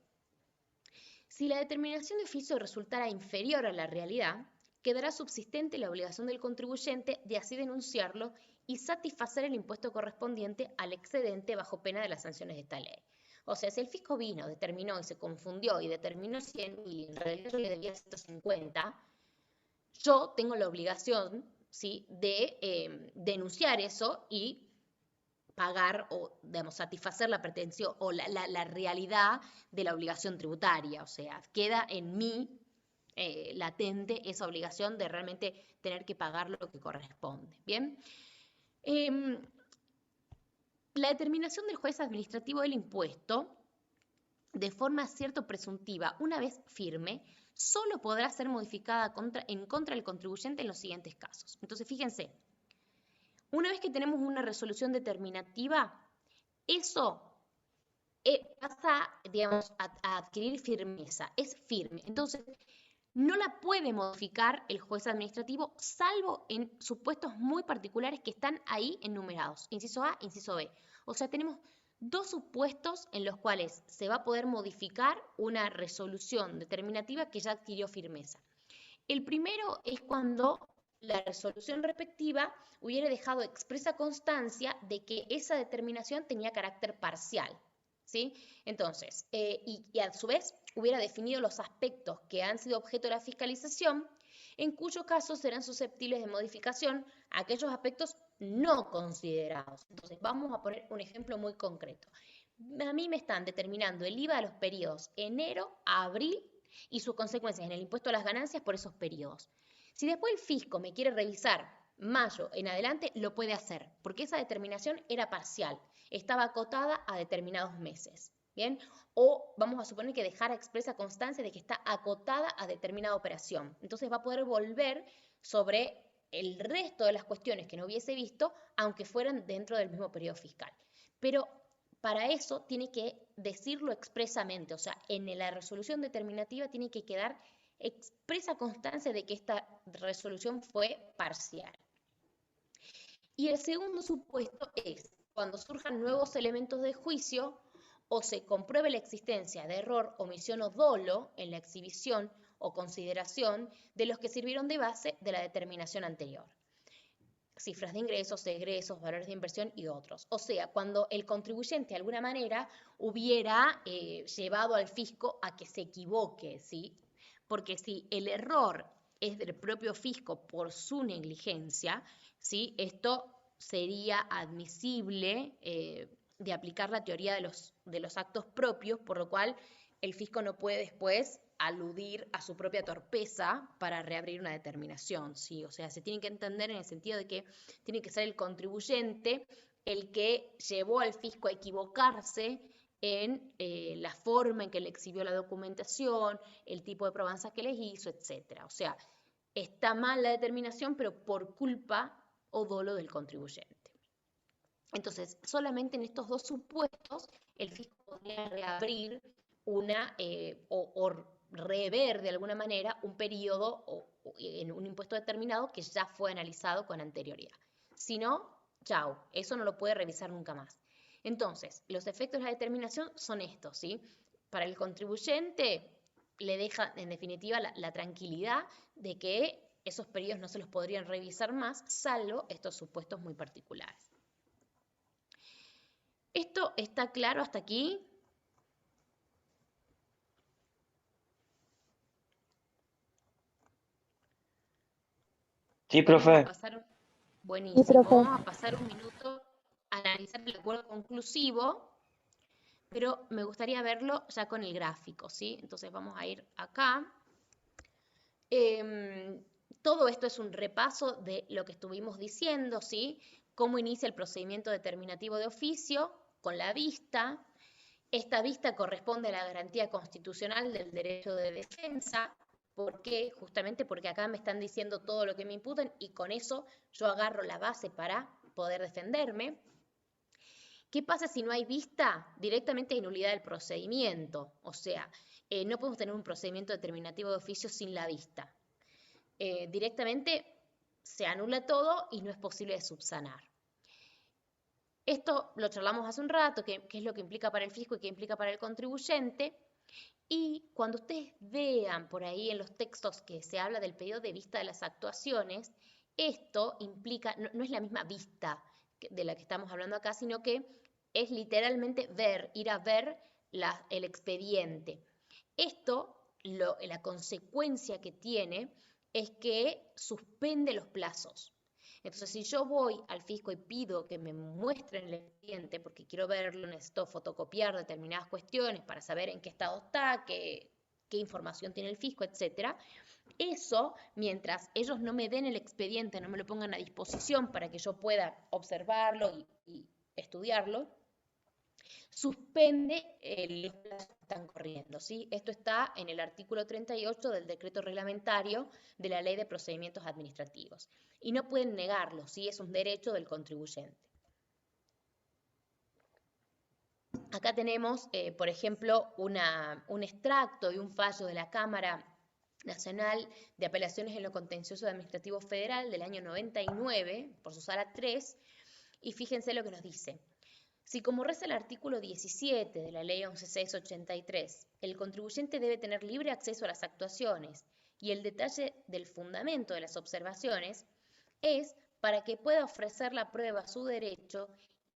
Si la determinación de oficio resultara inferior a la realidad, quedará subsistente la obligación del contribuyente de así denunciarlo y satisfacer el impuesto correspondiente al excedente bajo pena de las sanciones de esta ley. O sea, si el fisco vino, determinó y se confundió y determinó 100 y en realidad yo le debía 150, yo tengo la obligación, ¿sí?, de denunciar eso y pagar o, digamos, satisfacer la pretensión o la realidad de la obligación tributaria. O sea, queda en mí latente esa obligación de realmente tener que pagar lo que corresponde. ¿Bien? La determinación del juez administrativo del impuesto, de forma cierto presuntiva, una vez firme, solo podrá ser modificada en contra del contribuyente en los siguientes casos. Entonces, fíjense, una vez que tenemos una resolución determinativa, eso pasa, digamos, a adquirir firmeza, es firme. Entonces, no la puede modificar el juez administrativo, salvo en supuestos muy particulares que están ahí enumerados, inciso A, inciso B. O sea, tenemos dos supuestos en los cuales se va a poder modificar una resolución determinativa que ya adquirió firmeza. El primero es cuando la resolución respectiva hubiera dejado expresa constancia de que esa determinación tenía carácter parcial, ¿sí? Entonces, y a su vez hubiera definido los aspectos que han sido objeto de la fiscalización, en cuyo caso serán susceptibles de modificación aquellos aspectos no considerados. Entonces, vamos a poner un ejemplo muy concreto. A mí me están determinando el IVA de los periodos enero a abril y sus consecuencias en el impuesto a las ganancias por esos periodos. Si después el fisco me quiere revisar mayo en adelante, lo puede hacer, porque esa determinación era parcial, estaba acotada a determinados meses, ¿bien? O vamos a suponer que dejara expresa constancia de que está acotada a determinada operación. Entonces va a poder volver sobre el resto de las cuestiones que no hubiese visto, aunque fueran dentro del mismo periodo fiscal. Pero para eso tiene que decirlo expresamente, o sea, en la resolución determinativa tiene que quedar expresa constancia de que esta resolución fue parcial. Y el segundo supuesto es cuando surjan nuevos elementos de juicio o se compruebe la existencia de error, omisión o dolo en la exhibición o consideración de los que sirvieron de base de la determinación anterior. Cifras de ingresos, egresos, valores de inversión y otros. O sea, cuando el contribuyente de alguna manera hubiera llevado al fisco a que se equivoque, ¿sí? Porque si el error es del propio fisco por su negligencia, ¿sí?, esto sería admisible de aplicar la teoría de los actos propios, por lo cual el fisco no puede después aludir a su propia torpeza para reabrir una determinación, ¿sí? O sea, se tiene que entender en el sentido de que tiene que ser el contribuyente el que llevó al fisco a equivocarse en la forma en que le exhibió la documentación, el tipo de probanza que les hizo, etc. O sea, está mal la determinación, pero por culpa o dolo del contribuyente. Entonces, solamente en estos dos supuestos, el fisco podría reabrir o rever de alguna manera un periodo en un impuesto determinado que ya fue analizado con anterioridad. Si no, chao, eso no lo puede revisar nunca más. Entonces, los efectos de la determinación son estos, ¿sí? Para el contribuyente le deja, en definitiva, la tranquilidad de que esos periodos no se los podrían revisar más, salvo estos supuestos muy particulares. ¿Esto está claro hasta aquí? Sí, Vamos a profe. pasar, buenísimo, vamos a pasar un minuto a analizar el acuerdo conclusivo, pero me gustaría verlo ya con el gráfico, ¿sí? Entonces vamos a ir acá. Todo esto es un repaso de lo que estuvimos diciendo, ¿sí? Cómo inicia el procedimiento determinativo de oficio, con la vista, Esta vista corresponde a la garantía constitucional del derecho de defensa. ¿Por qué? Justamente porque acá me están diciendo todo lo que me imputan y con eso yo agarro la base para poder defenderme. ¿Qué pasa si no hay vista? Directamente hay nulidad del procedimiento. O sea, no podemos tener un procedimiento determinativo de oficio sin la vista. Directamente se anula todo y no es posible de subsanar. Esto lo charlamos hace un rato, qué es lo que implica para el fisco y qué implica para el contribuyente. Y cuando ustedes vean por ahí en los textos que se habla del pedido de vista de las actuaciones, esto implica, no es la misma vista de la que estamos hablando acá, sino que es literalmente ver, ir a ver el expediente. Esto, la consecuencia que tiene es que suspende los plazos. Entonces, si yo voy al fisco y pido que me muestren el expediente, porque quiero verlo, necesito fotocopiar determinadas cuestiones para saber en qué estado está, qué información tiene el fisco, etc. Eso, mientras ellos no me den el expediente, no me lo pongan a disposición para que yo pueda observarlo y estudiarlo, suspende los plazos que están corriendo, ¿sí? Esto está en el artículo 38 del decreto reglamentario de la Ley de Procedimientos Administrativos. Y no pueden negarlo, ¿sí? Es un derecho del contribuyente. Acá tenemos, por ejemplo, un extracto de un fallo de la Cámara Nacional de Apelaciones en lo Contencioso Administrativo Federal del año 99, por su sala 3, y fíjense lo que nos dice. Si, como reza el artículo 17 de la Ley 11.683, el contribuyente debe tener libre acceso a las actuaciones y el detalle del fundamento de las observaciones, es para que pueda ofrecer la prueba a su derecho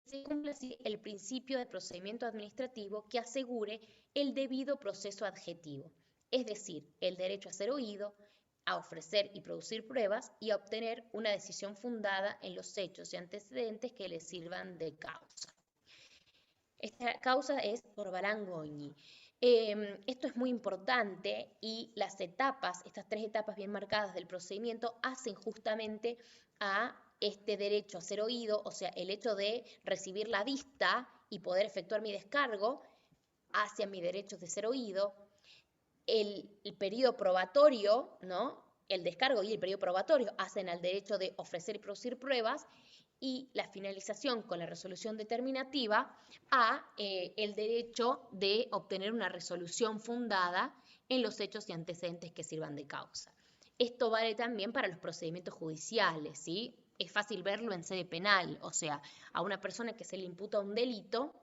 y se cumpla así el principio de procedimiento administrativo que asegure el debido proceso adjetivo, es decir, el derecho a ser oído, a ofrecer y producir pruebas y a obtener una decisión fundada en los hechos y antecedentes que le sirvan de causa. Esta causa es Corbalán Goñi. Esto es muy importante y las etapas, estas 3 etapas bien marcadas del procedimiento, hacen justamente a este derecho a ser oído, o sea, el hecho de recibir la vista y poder efectuar mi descargo hacia mi derecho de ser oído, el periodo probatorio, ¿no? El descargo y el periodo probatorio hacen al derecho de ofrecer y producir pruebas, y la finalización con la resolución determinativa a el derecho de obtener una resolución fundada en los hechos y antecedentes que sirvan de causa. Esto vale también para los procedimientos judiciales, ¿sí? Es fácil verlo en sede penal, o sea, a una persona que se le imputa un delito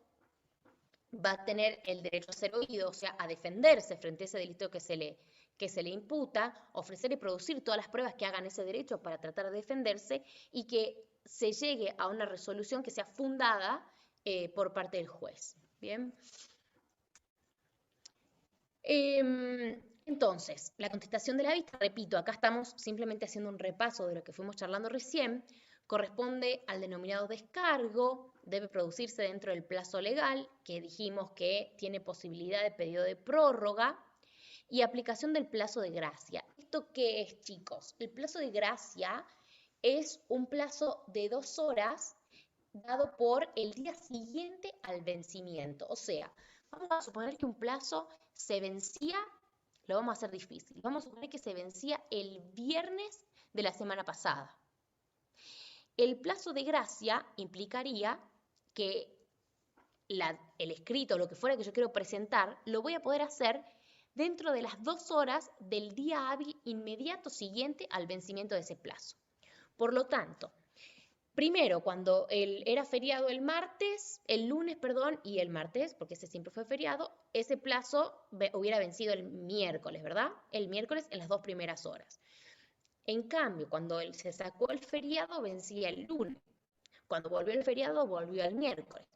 va a tener el derecho a ser oído, o sea, a defenderse frente a ese delito que se le imputa, ofrecer y producir todas las pruebas que hagan ese derecho para tratar de defenderse y que se llegue a una resolución que sea fundada por parte del juez. ¿Bien? Entonces, la contestación de la vista, repito, acá estamos simplemente haciendo un repaso de lo que fuimos charlando recién, corresponde al denominado descargo, debe producirse dentro del plazo legal, que dijimos que tiene posibilidad de pedido de prórroga, y aplicación del plazo de gracia. ¿Esto qué es, chicos? El plazo de gracia es un plazo de 2 horas dado por el día siguiente al vencimiento. O sea, vamos a suponer que un plazo se vencía, lo vamos a hacer difícil, vamos a suponer que se vencía el viernes de la semana pasada. El plazo de gracia implicaría que el escrito, lo que fuera que yo quiero presentar, lo voy a poder hacer dentro de las 2 horas del día hábil inmediato siguiente al vencimiento de ese plazo. Por lo tanto, primero, cuando era feriado el lunes, y el martes, porque ese siempre fue feriado, ese plazo hubiera vencido el miércoles, ¿verdad? El miércoles en las 2 primeras horas. En cambio, cuando se sacó el feriado, vencía el lunes. Cuando volvió el feriado, volvió el miércoles.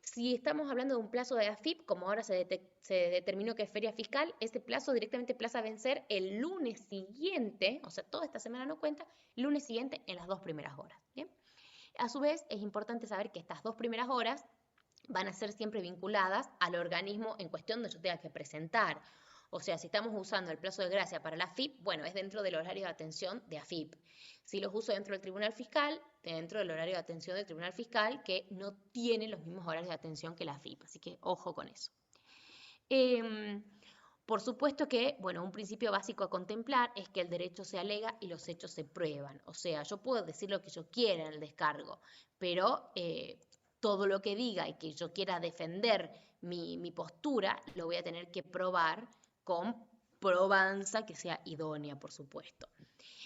Si estamos hablando de un plazo de AFIP, como ahora se determinó que es feria fiscal, ese plazo directamente plaza a vencer el lunes siguiente, o sea, toda esta semana no cuenta, el lunes siguiente en las 2 primeras horas. ¿Bien? A su vez, es importante saber que estas 2 primeras horas van a ser siempre vinculadas al organismo en cuestión donde yo tenga que presentar. O sea, si estamos usando el plazo de gracia para la AFIP, bueno, es dentro del horario de atención de AFIP. Si los uso dentro del Tribunal Fiscal, dentro del horario de atención del Tribunal Fiscal, que no tiene los mismos horarios de atención que la AFIP. Así que ojo con eso. Por supuesto que, bueno, un principio básico a contemplar es que el derecho se alega y los hechos se prueban. O sea, yo puedo decir lo que yo quiera en el descargo, pero todo lo que diga y que yo quiera defender mi postura, lo voy a tener que probar con probanza que sea idónea, por supuesto.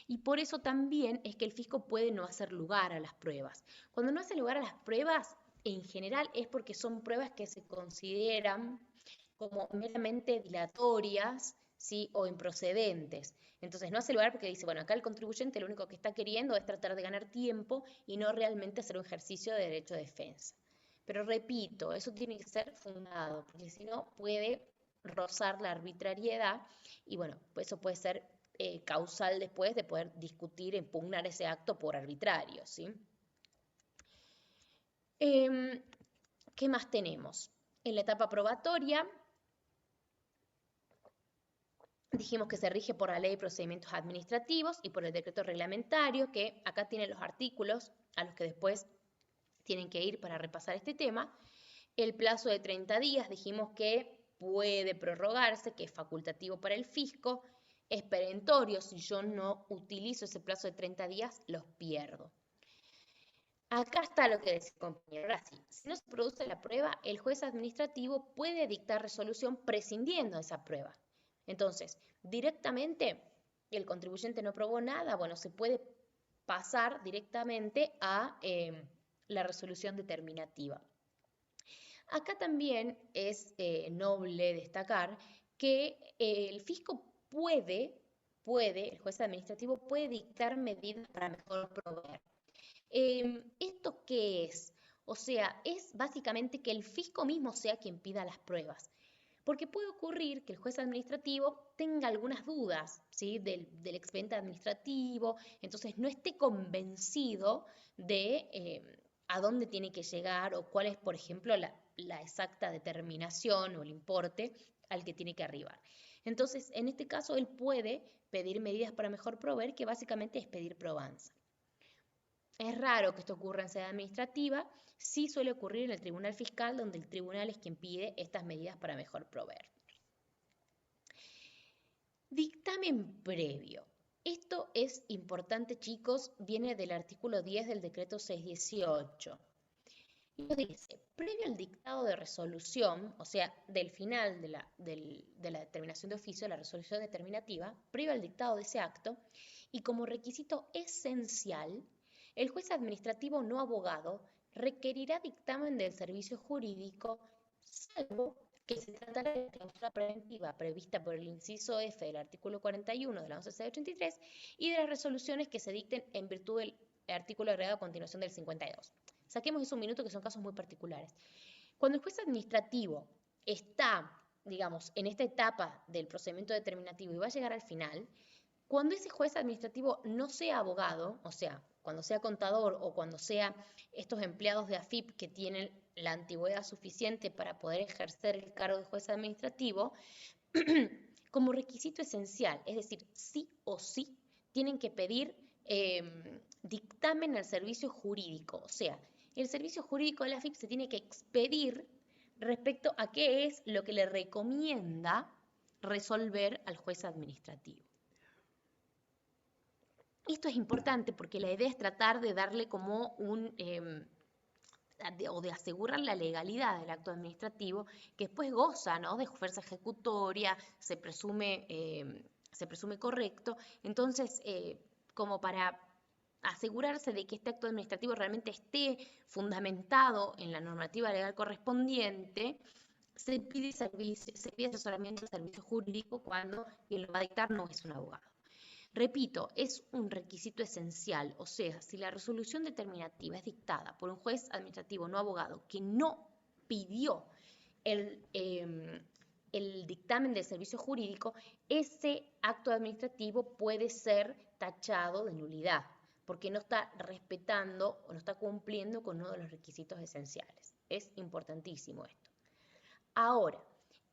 Y por eso también es que el fisco puede no hacer lugar a las pruebas. Cuando no hace lugar a las pruebas, en general es porque son pruebas que se consideran como meramente dilatorias, ¿sí? O improcedentes. Entonces no hace lugar porque dice, bueno, acá el contribuyente lo único que está queriendo es tratar de ganar tiempo y no realmente hacer un ejercicio de derecho de defensa. Pero repito, eso tiene que ser fundado, porque si no puede rozar la arbitrariedad y bueno, pues eso puede ser causal después de poder discutir, impugnar ese acto por arbitrario, ¿sí? ¿Qué más tenemos? En la etapa probatoria, dijimos que se rige por la Ley de Procedimientos Administrativos y por el decreto reglamentario, que acá tienen los artículos a los que después tienen que ir para repasar este tema. El plazo de 30 días dijimos que puede prorrogarse, que es facultativo para el fisco, es perentorio, si yo no utilizo ese plazo de 30 días, los pierdo. Acá está lo que decía el compañero. Ahora sí, si no se produce la prueba, el juez administrativo puede dictar resolución prescindiendo de esa prueba. Entonces, directamente, el contribuyente no probó nada, bueno, se puede pasar directamente a la resolución determinativa. Acá también es noble destacar que el fisco el juez administrativo puede dictar medidas para mejor proveer. ¿Esto qué es? O sea, es básicamente que el fisco mismo sea quien pida las pruebas. Porque puede ocurrir que el juez administrativo tenga algunas dudas, ¿sí? del expediente administrativo, entonces no esté convencido de a dónde tiene que llegar o cuál es, por ejemplo, la exacta determinación o el importe al que tiene que arribar. Entonces, en este caso, él puede pedir medidas para mejor proveer, que básicamente es pedir probanza. Es raro que esto ocurra en sede administrativa, sí suele ocurrir en el tribunal fiscal, donde el tribunal es quien pide estas medidas para mejor proveer. Dictamen previo. Esto es importante, chicos, viene del artículo 10 del decreto 618. Y nos dice, previo al dictado de resolución, o sea, del final de la determinación de oficio, la resolución determinativa, previo al dictado de ese acto, y como requisito esencial, el juez administrativo no abogado requerirá dictamen del servicio jurídico, salvo que se tratará de cláusula preventiva prevista por el inciso F del artículo 41 de la 11.683 y de las resoluciones que se dicten en virtud del artículo agregado a continuación del 52. Saquemos eso un minuto, que son casos muy particulares. Cuando el juez administrativo está, digamos, en esta etapa del procedimiento determinativo y va a llegar al final, cuando ese juez administrativo no sea abogado, o sea, cuando sea contador o cuando sea estos empleados de AFIP que tienen la antigüedad suficiente para poder ejercer el cargo de juez administrativo, como requisito esencial, es decir, sí o sí, tienen que pedir dictamen al servicio jurídico. O sea, el servicio jurídico de la AFIP se tiene que expedir respecto a qué es lo que le recomienda resolver al juez administrativo. Esto es importante porque la idea es tratar de darle como o de asegurar la legalidad del acto administrativo, que después goza, ¿no?, de fuerza ejecutoria, se presume correcto. Entonces, como para asegurarse de que este acto administrativo realmente esté fundamentado en la normativa legal correspondiente, se pide asesoramiento al servicio jurídico cuando quien lo va a dictar no es un abogado. Repito, es un requisito esencial, o sea, si la resolución determinativa es dictada por un juez administrativo no abogado que no pidió el dictamen del servicio jurídico, ese acto administrativo puede ser tachado de nulidad, porque no está respetando o no está cumpliendo con uno de los requisitos esenciales. Es importantísimo esto. Ahora,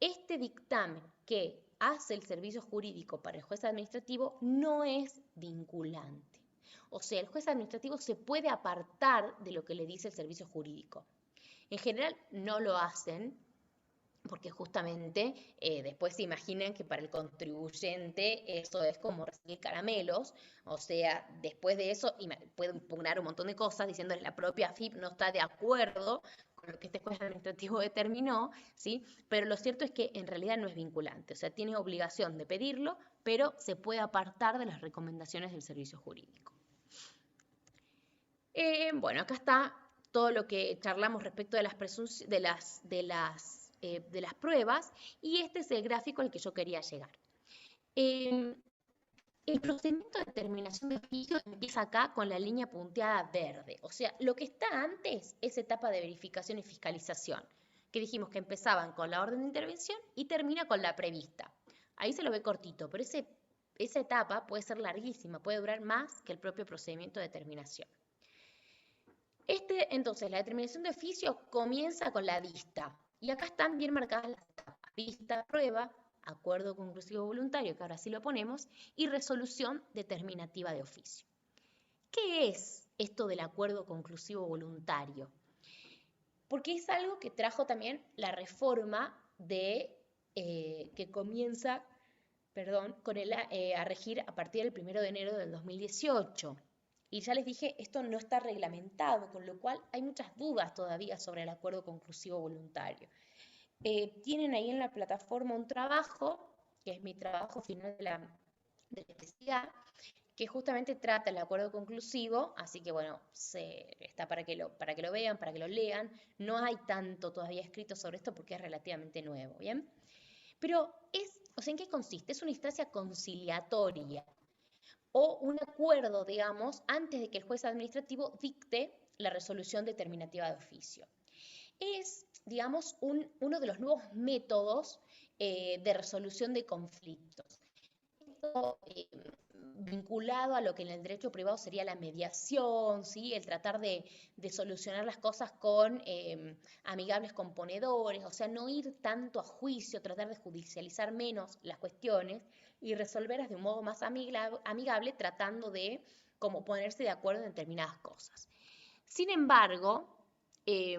este dictamen que hace el servicio jurídico para el juez administrativo no es vinculante. O sea, el juez administrativo se puede apartar de lo que le dice el servicio jurídico. En general no lo hacen porque justamente después se imaginan que para el contribuyente eso es como recibir caramelos, o sea, después de eso pueden impugnar un montón de cosas diciendo que la propia AFIP no está de acuerdo con lo que este juez administrativo determinó, ¿sí? Pero lo cierto es que en realidad no es vinculante, o sea, tiene obligación de pedirlo, pero se puede apartar de las recomendaciones del servicio jurídico. Bueno, acá está todo lo que charlamos respecto de las pruebas, y este es el gráfico al que yo quería llegar. El procedimiento de determinación de oficio empieza acá con la línea punteada verde, o sea, lo que está antes es etapa de verificación y fiscalización, que dijimos que empezaban con la orden de intervención y termina con la prevista. Ahí se lo ve cortito, pero esa etapa puede ser larguísima, puede durar más que el propio procedimiento de determinación. Entonces, la determinación de oficio comienza con la vista. Y acá están bien marcadas las etapas. Vista, prueba, acuerdo conclusivo voluntario, que ahora sí lo ponemos, y resolución determinativa de oficio. ¿Qué es esto del acuerdo conclusivo voluntario? Porque es algo que trajo también la reforma que comienza a regir a partir del 1 de enero del 2018. Y ya les dije, esto no está reglamentado, con lo cual hay muchas dudas todavía sobre el acuerdo conclusivo voluntario. Tienen ahí en la plataforma un trabajo, que es mi trabajo final de la especialidad, que justamente trata el acuerdo conclusivo, así que bueno, está para que lo vean, para que lo lean. No hay tanto todavía escrito sobre esto porque es relativamente nuevo, ¿bien? Pero ¿en qué consiste? Es una instancia conciliatoria o un acuerdo, digamos, antes de que el juez administrativo dicte la resolución determinativa de oficio. Es, digamos, uno de los nuevos métodos de resolución de conflictos. Esto vinculado a lo que en el derecho privado sería la mediación, ¿sí? El tratar de solucionar las cosas con amigables componedores, o sea, no ir tanto a juicio, tratar de judicializar menos las cuestiones y resolverlas de un modo más amigable, tratando de como ponerse de acuerdo en determinadas cosas. Sin embargo, hay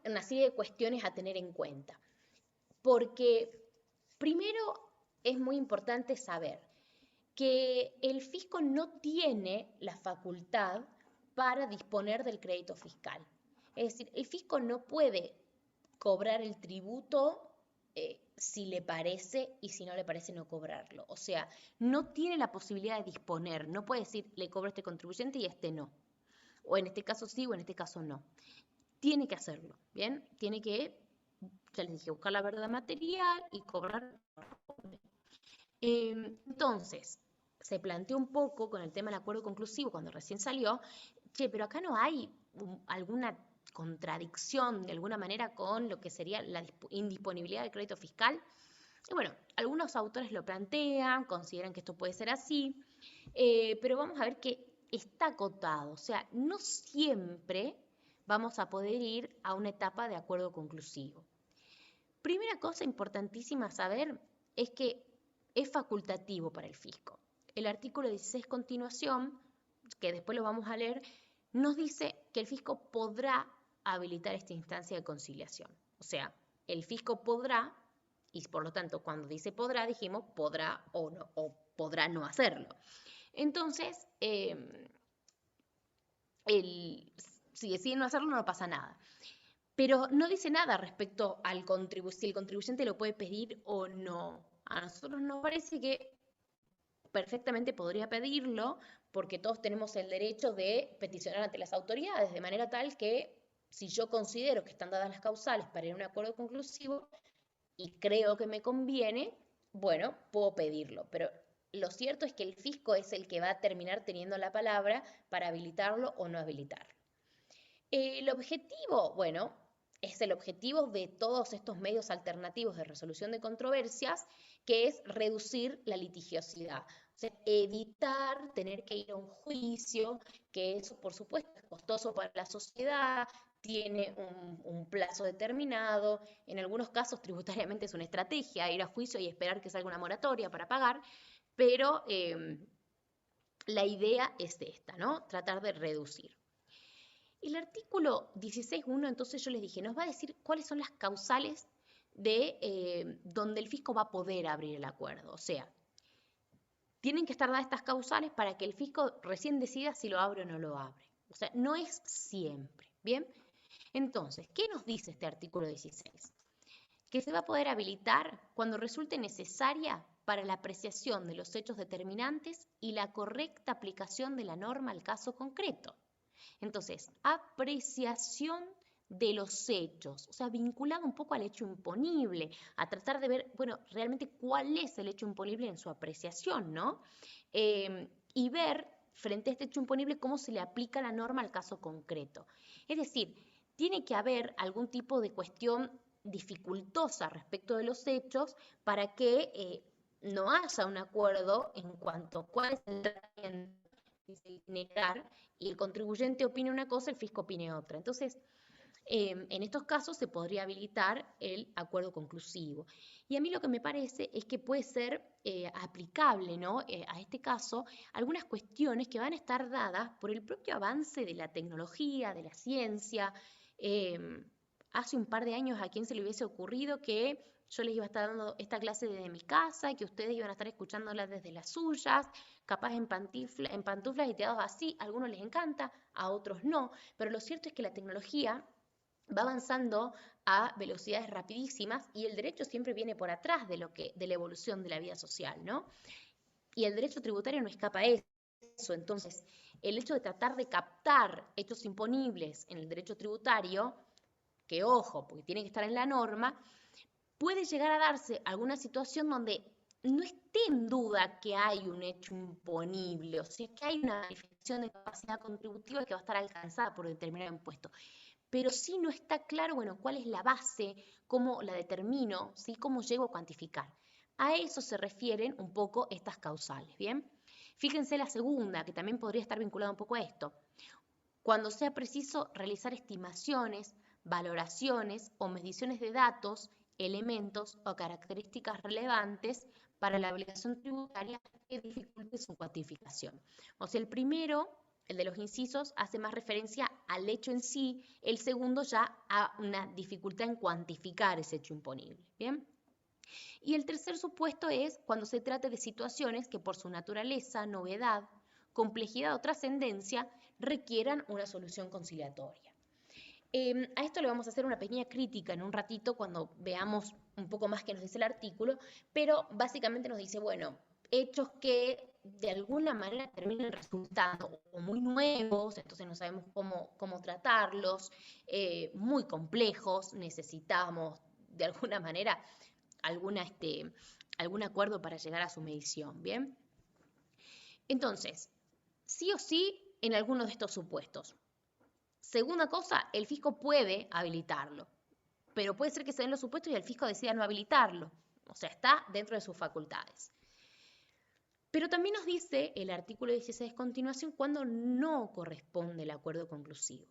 una serie de cuestiones a tener en cuenta, porque primero es muy importante saber que el fisco no tiene la facultad para disponer del crédito fiscal. Es decir, el fisco no puede cobrar el tributo si le parece, y si no le parece no cobrarlo. O sea, no tiene la posibilidad de disponer, no puede decir le cobro a este contribuyente y a este no. O en este caso sí o en este caso no. Tiene que hacerlo, ¿bien? Tiene que, ya les dije, buscar la verdad material y cobrar. Entonces, se planteó un poco con el tema del acuerdo conclusivo cuando recién salió, pero acá no hay alguna contradicción de alguna manera con lo que sería la indisponibilidad del crédito fiscal. Y bueno, algunos autores lo plantean, consideran que esto puede ser así, pero vamos a ver que está acotado, o sea, no siempre vamos a poder ir a una etapa de acuerdo conclusivo. Primera cosa importantísima a saber es que es facultativo para el fisco. El artículo 16 continuación, que después lo vamos a leer, nos dice que el fisco podrá habilitar esta instancia de conciliación. O sea, el fisco podrá, y por lo tanto cuando dice podrá, dijimos podrá o no, o podrá no hacerlo. Entonces, si deciden no hacerlo no pasa nada. Pero no dice nada respecto al si el contribuyente lo puede pedir o no. A nosotros nos parece que perfectamente podría pedirlo porque todos tenemos el derecho de peticionar ante las autoridades, de manera tal que si yo considero que están dadas las causales para ir a un acuerdo conclusivo y creo que me conviene, bueno, puedo pedirlo. Pero lo cierto es que el fisco es el que va a terminar teniendo la palabra para habilitarlo o no habilitarlo. El objetivo, bueno, es el objetivo de todos estos medios alternativos de resolución de controversias, que es reducir la litigiosidad. O sea, evitar tener que ir a un juicio, que eso por supuesto es costoso para la sociedad, tiene un plazo determinado, en algunos casos tributariamente es una estrategia ir a juicio y esperar que salga una moratoria para pagar, pero la idea es esta, ¿no? Tratar de reducir. El artículo 16.1, entonces yo les dije, nos va a decir cuáles son las causales de donde el fisco va a poder abrir el acuerdo. O sea, tienen que estar dadas estas causales para que el fisco recién decida si lo abre o no lo abre. O sea, no es siempre, ¿bien? Entonces, ¿qué nos dice este artículo 16? Que se va a poder habilitar cuando resulte necesaria para la apreciación de los hechos determinantes y la correcta aplicación de la norma al caso concreto. Entonces, apreciación de los hechos, o sea, vinculado un poco al hecho imponible, a tratar de ver, bueno, realmente cuál es el hecho imponible en su apreciación, ¿no? Y ver frente a este hecho imponible cómo se le aplica la norma al caso concreto. Es decir, tiene que haber algún tipo de cuestión dificultosa respecto de los hechos para que no haya un acuerdo en cuanto a cuál es el tratamiento que se negar y el contribuyente opine una cosa, el fisco opine otra. Entonces, en estos casos se podría habilitar el acuerdo conclusivo. Y a mí lo que me parece es que puede ser aplicable, ¿no? A este caso algunas cuestiones que van a estar dadas por el propio avance de la tecnología, de la ciencia. Hace un par de años, ¿a quién se le hubiese ocurrido que yo les iba a estar dando esta clase desde mi casa y que ustedes iban a estar escuchándola desde las suyas, capaz en pantuflas y teados así? A algunos les encanta, a otros no, pero lo cierto es que la tecnología va avanzando a velocidades rapidísimas y el derecho siempre viene por atrás de la evolución de la vida social, ¿no? Y el derecho tributario no escapa a eso. Entonces, el hecho de tratar de captar hechos imponibles en el derecho tributario, que ojo, porque tiene que estar en la norma, puede llegar a darse alguna situación donde no esté en duda que hay un hecho imponible, o sea, que hay una manifestación de capacidad contributiva que va a estar alcanzada por determinado impuesto. Pero sí no está claro, bueno, cuál es la base, cómo la determino, ¿sí? Cómo llego a cuantificar. A eso se refieren un poco estas causales, ¿bien? Fíjense la segunda, que también podría estar vinculada un poco a esto. Cuando sea preciso realizar estimaciones, valoraciones o mediciones de datos, elementos o características relevantes para la obligación tributaria que dificulte su cuantificación. O sea, el primero, el de los incisos, hace más referencia al hecho en sí, el segundo ya a una dificultad en cuantificar ese hecho imponible. ¿Bien? Y el tercer supuesto es cuando se trate de situaciones que por su naturaleza, novedad, complejidad o trascendencia requieran una solución conciliatoria. A esto le vamos a hacer una pequeña crítica en un ratito cuando veamos un poco más qué nos dice el artículo, pero básicamente nos dice, bueno, hechos que de alguna manera terminen resultando o muy nuevos, entonces no sabemos cómo tratarlos, muy complejos, necesitamos de alguna manera algún acuerdo para llegar a su medición, ¿bien? Entonces, sí o sí en alguno de estos supuestos. Segunda cosa, el fisco puede habilitarlo, pero puede ser que se den los supuestos y el fisco decida no habilitarlo. O sea, está dentro de sus facultades. Pero también nos dice el artículo 16 a continuación cuando no corresponde el acuerdo conclusivo.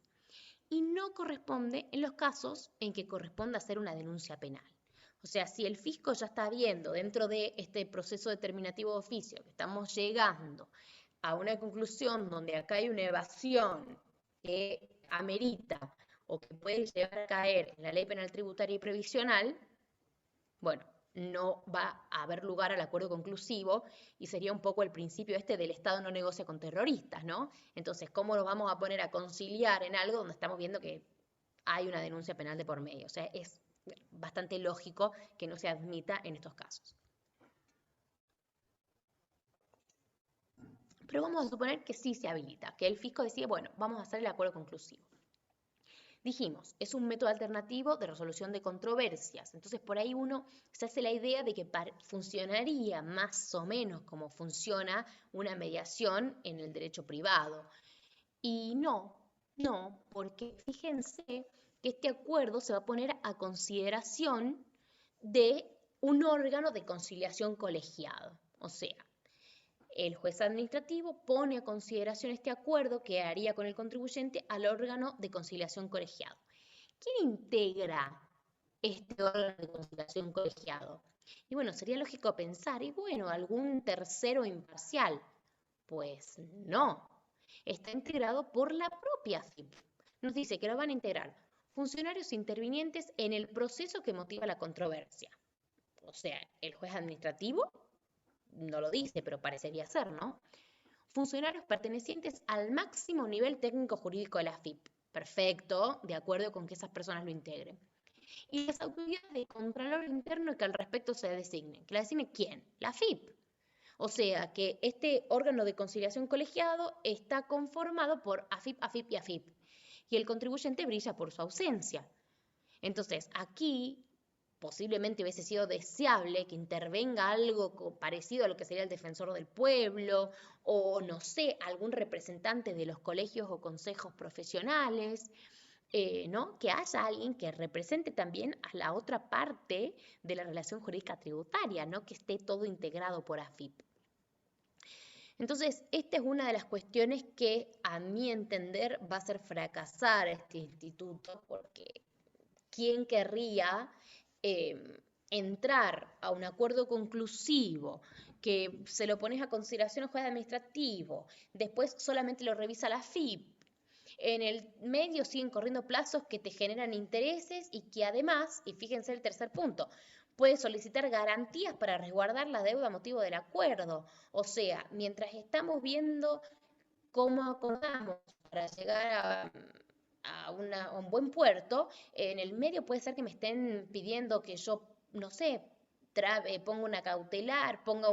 Y no corresponde en los casos en que corresponda hacer una denuncia penal. O sea, si el fisco ya está viendo dentro de este proceso determinativo de oficio que estamos llegando a una conclusión donde acá hay una evasión que amerita o que puede llegar a caer en la ley penal tributaria y previsional, bueno, no va a haber lugar al acuerdo conclusivo y sería un poco el principio este del Estado no negocia con terroristas, ¿no? Entonces, ¿cómo nos vamos a poner a conciliar en algo donde estamos viendo que hay una denuncia penal de por medio? O sea, es bastante lógico que no se admita en estos casos. Pero vamos a suponer que sí se habilita, que el fisco decide, bueno, vamos a hacer el acuerdo conclusivo. Dijimos, es un método alternativo de resolución de controversias. Entonces, por ahí uno se hace la idea de que funcionaría más o menos como funciona una mediación en el derecho privado. Y no, porque fíjense que este acuerdo se va a poner a consideración de un órgano de conciliación colegiado. O sea, el juez administrativo pone a consideración este acuerdo que haría con el contribuyente al órgano de conciliación colegiado. ¿Quién integra este órgano de conciliación colegiado? Y bueno, sería lógico pensar, y bueno, algún tercero imparcial. Pues no, está integrado por la propia AFIP. Nos dice que lo van a integrar funcionarios intervinientes en el proceso que motiva la controversia. O sea, el juez administrativo no lo dice, pero parecería ser, ¿no? Funcionarios pertenecientes al máximo nivel técnico jurídico de la AFIP. Perfecto, de acuerdo con que esas personas lo integren. Y las autoridades de Contralor Interno que al respecto se designen. ¿Que la designe quién? La AFIP. O sea que este órgano de conciliación colegiado está conformado por AFIP, AFIP y AFIP. Y el contribuyente brilla por su ausencia. Entonces, aquí posiblemente hubiese sido deseable que intervenga algo parecido a lo que sería el defensor del pueblo o, no sé, algún representante de los colegios o consejos profesionales, ¿no? Que haya alguien que represente también a la otra parte de la relación jurídica tributaria, ¿no? Que esté todo integrado por AFIP. Entonces, esta es una de las cuestiones que, a mi entender, va a hacer fracasar este instituto, porque ¿quién querría entrar a un acuerdo conclusivo, que se lo pones a consideración al juez administrativo, después solamente lo revisa la AFIP, en el medio siguen corriendo plazos que te generan intereses y que además, y fíjense el tercer punto, puedes solicitar garantías para resguardar la deuda a motivo del acuerdo? O sea, mientras estamos viendo cómo acordamos para llegar a un buen puerto, en el medio puede ser que me estén pidiendo que yo, no sé, ponga una cautelar, ponga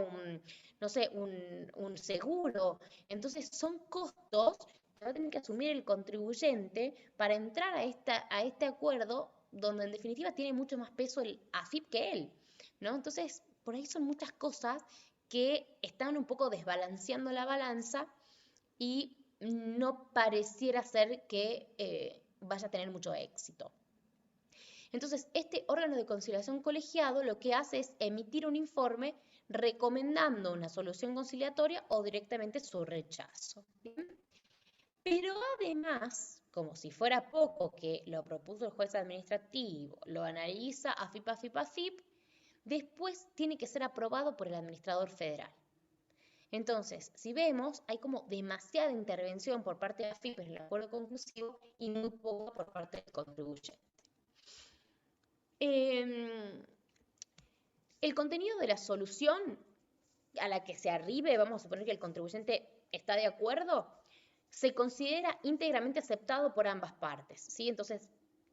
no sé, un seguro. Entonces son costos que va a tener que asumir el contribuyente para entrar a este acuerdo donde en definitiva tiene mucho más peso el AFIP que él, ¿no? Entonces, por ahí son muchas cosas que están un poco desbalanceando la balanza y no pareciera ser que vaya a tener mucho éxito. Entonces, este órgano de conciliación colegiado lo que hace es emitir un informe recomendando una solución conciliatoria o directamente su rechazo. ¿Bien? Pero además, como si fuera poco que lo propuso el juez administrativo, lo analiza AFIP, AFIP, AFIP, después tiene que ser aprobado por el administrador federal. Entonces, si vemos, hay como demasiada intervención por parte de AFIP en el acuerdo conclusivo y muy poco por parte del contribuyente. El contenido de la solución a la que se arribe, vamos a suponer que el contribuyente está de acuerdo, se considera íntegramente aceptado por ambas partes, ¿sí? Entonces,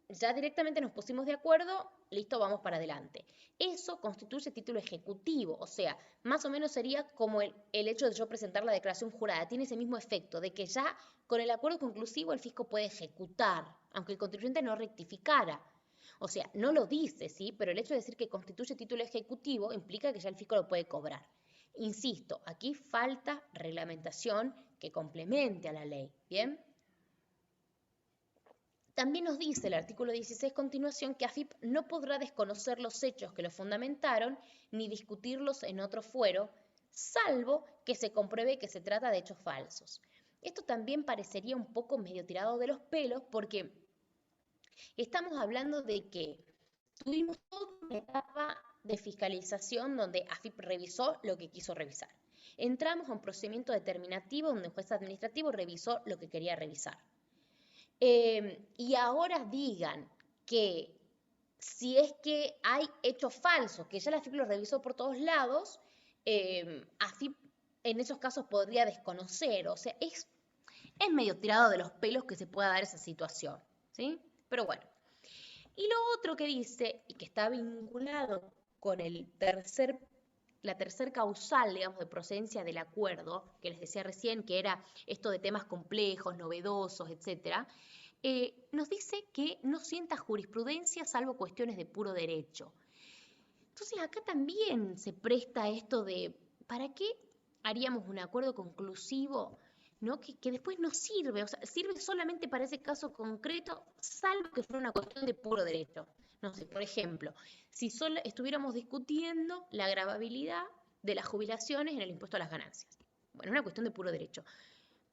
ya directamente nos pusimos de acuerdo, listo, vamos para adelante. Eso constituye título ejecutivo, o sea, más o menos sería como el hecho de yo presentar la declaración jurada, tiene ese mismo efecto, de que ya con el acuerdo conclusivo el fisco puede ejecutar, aunque el contribuyente no rectificara. O sea, no lo dice, ¿sí? Pero el hecho de decir que constituye título ejecutivo implica que ya el fisco lo puede cobrar. Insisto, aquí falta reglamentación que complemente a la ley, ¿bien? También nos dice el artículo 16 continuación que AFIP no podrá desconocer los hechos que lo fundamentaron ni discutirlos en otro fuero, salvo que se compruebe que se trata de hechos falsos. Esto también parecería un poco medio tirado de los pelos porque estamos hablando de que tuvimos toda una etapa de fiscalización donde AFIP revisó lo que quiso revisar. Entramos a un procedimiento determinativo donde el juez administrativo revisó lo que quería revisar. Y ahora digan que si es que hay hechos falsos, que ya la AFIP lo revisó por todos lados, AFIP en esos casos podría desconocer, o sea, es medio tirado de los pelos que se pueda dar esa situación, ¿sí? Pero bueno. Y lo otro que dice, y que está vinculado con la tercer causal, digamos, de procedencia del acuerdo, que les decía recién, que era esto de temas complejos, novedosos, etcétera, nos dice que no sienta jurisprudencia salvo cuestiones de puro derecho. Entonces acá también se presta esto de, ¿para qué haríamos un acuerdo conclusivo, ¿no? que después no sirve? O sea, sirve solamente para ese caso concreto, salvo que fuera una cuestión de puro derecho. No sé, por ejemplo, si solo estuviéramos discutiendo la gravabilidad de las jubilaciones en el impuesto a las ganancias. Bueno, una cuestión de puro derecho.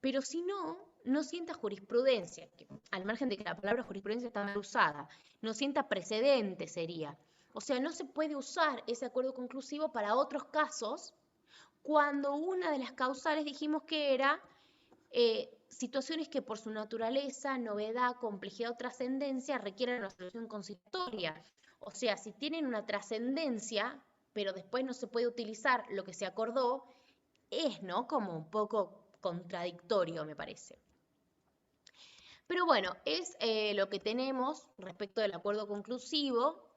Pero si no, no sienta jurisprudencia, que, al margen de que la palabra jurisprudencia está mal usada, no sienta precedente sería. O sea, no se puede usar ese acuerdo conclusivo para otros casos cuando una de las causales dijimos que era situaciones que por su naturaleza, novedad, complejidad o trascendencia requieren una solución conciliatoria. O sea, si tienen una trascendencia, pero después no se puede utilizar lo que se acordó, es, ¿no? Como un poco contradictorio, me parece. Pero bueno, es lo que tenemos respecto del acuerdo conclusivo,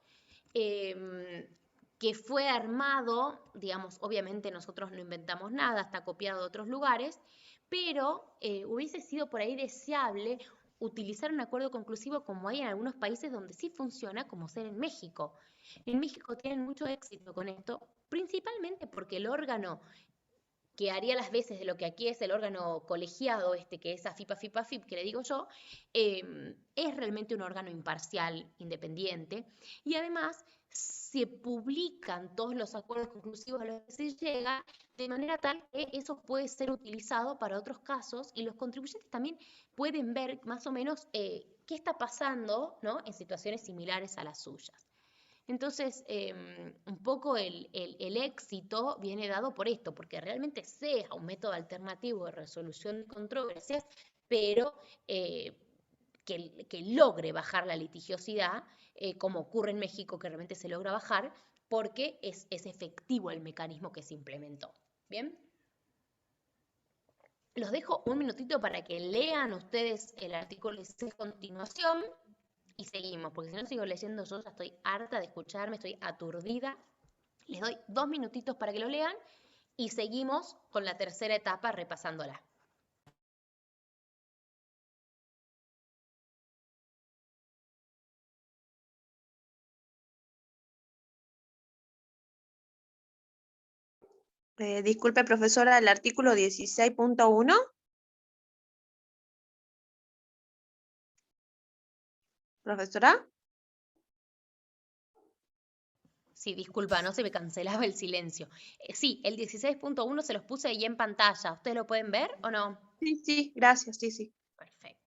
que fue armado, digamos, obviamente nosotros no inventamos nada, está copiado de otros lugares, pero hubiese sido por ahí deseable utilizar un acuerdo conclusivo como hay en algunos países donde sí funciona, como ser en México. En México tienen mucho éxito con esto, principalmente porque el órgano que haría las veces de lo que aquí es el órgano colegiado, que es AFIP, que le digo yo, es realmente un órgano imparcial, independiente, y además se publican todos los acuerdos conclusivos a los que se llega, de manera tal que eso puede ser utilizado para otros casos y los contribuyentes también pueden ver más o menos qué está pasando, ¿no?, en situaciones similares a las suyas. Entonces, un poco el éxito viene dado por esto, porque realmente sea un método alternativo de resolución de controversias, pero que logre bajar la litigiosidad, como ocurre en México, que realmente se logra bajar, porque es efectivo el mecanismo que se implementó. ¿Bien? Los dejo un minutito para que lean ustedes el artículo 16 a continuación. Y seguimos, porque si no sigo leyendo yo ya estoy harta de escucharme, estoy aturdida. Les doy 2 minutitos para que lo lean y seguimos con la tercera etapa repasándola. Disculpe, profesora, el artículo 16.1. Profesora. Sí, disculpa, no se me cancelaba el silencio. Sí, el 16.1 se los puse ahí en pantalla. ¿Ustedes lo pueden ver o no? Sí, sí, gracias, sí, sí. Perfecto.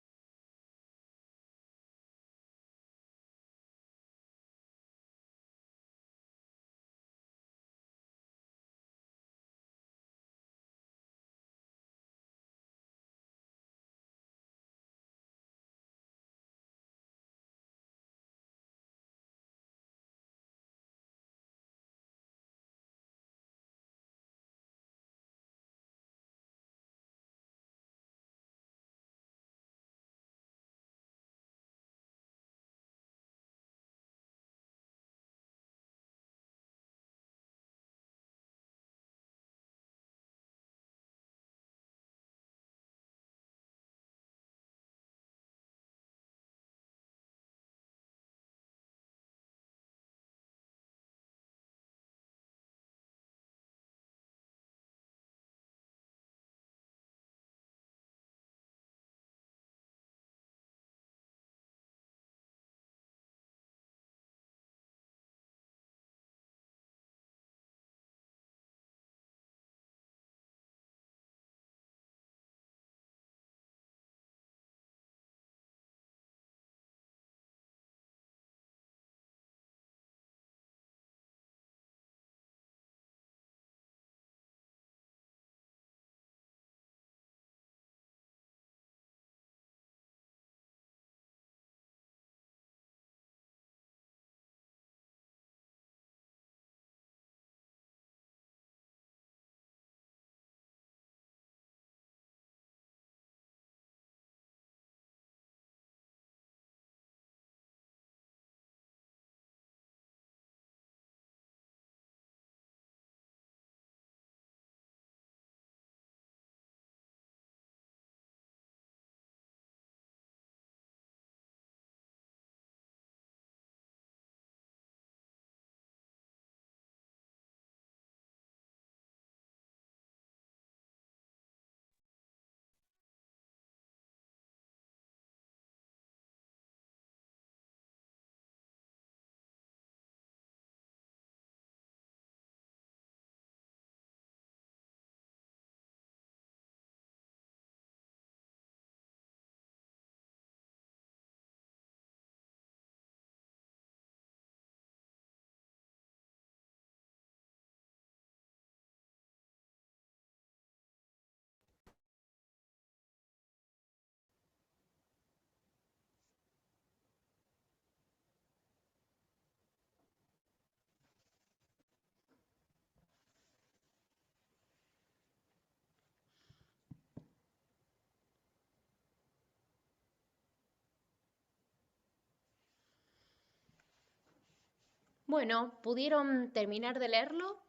Bueno, ¿pudieron terminar de leerlo?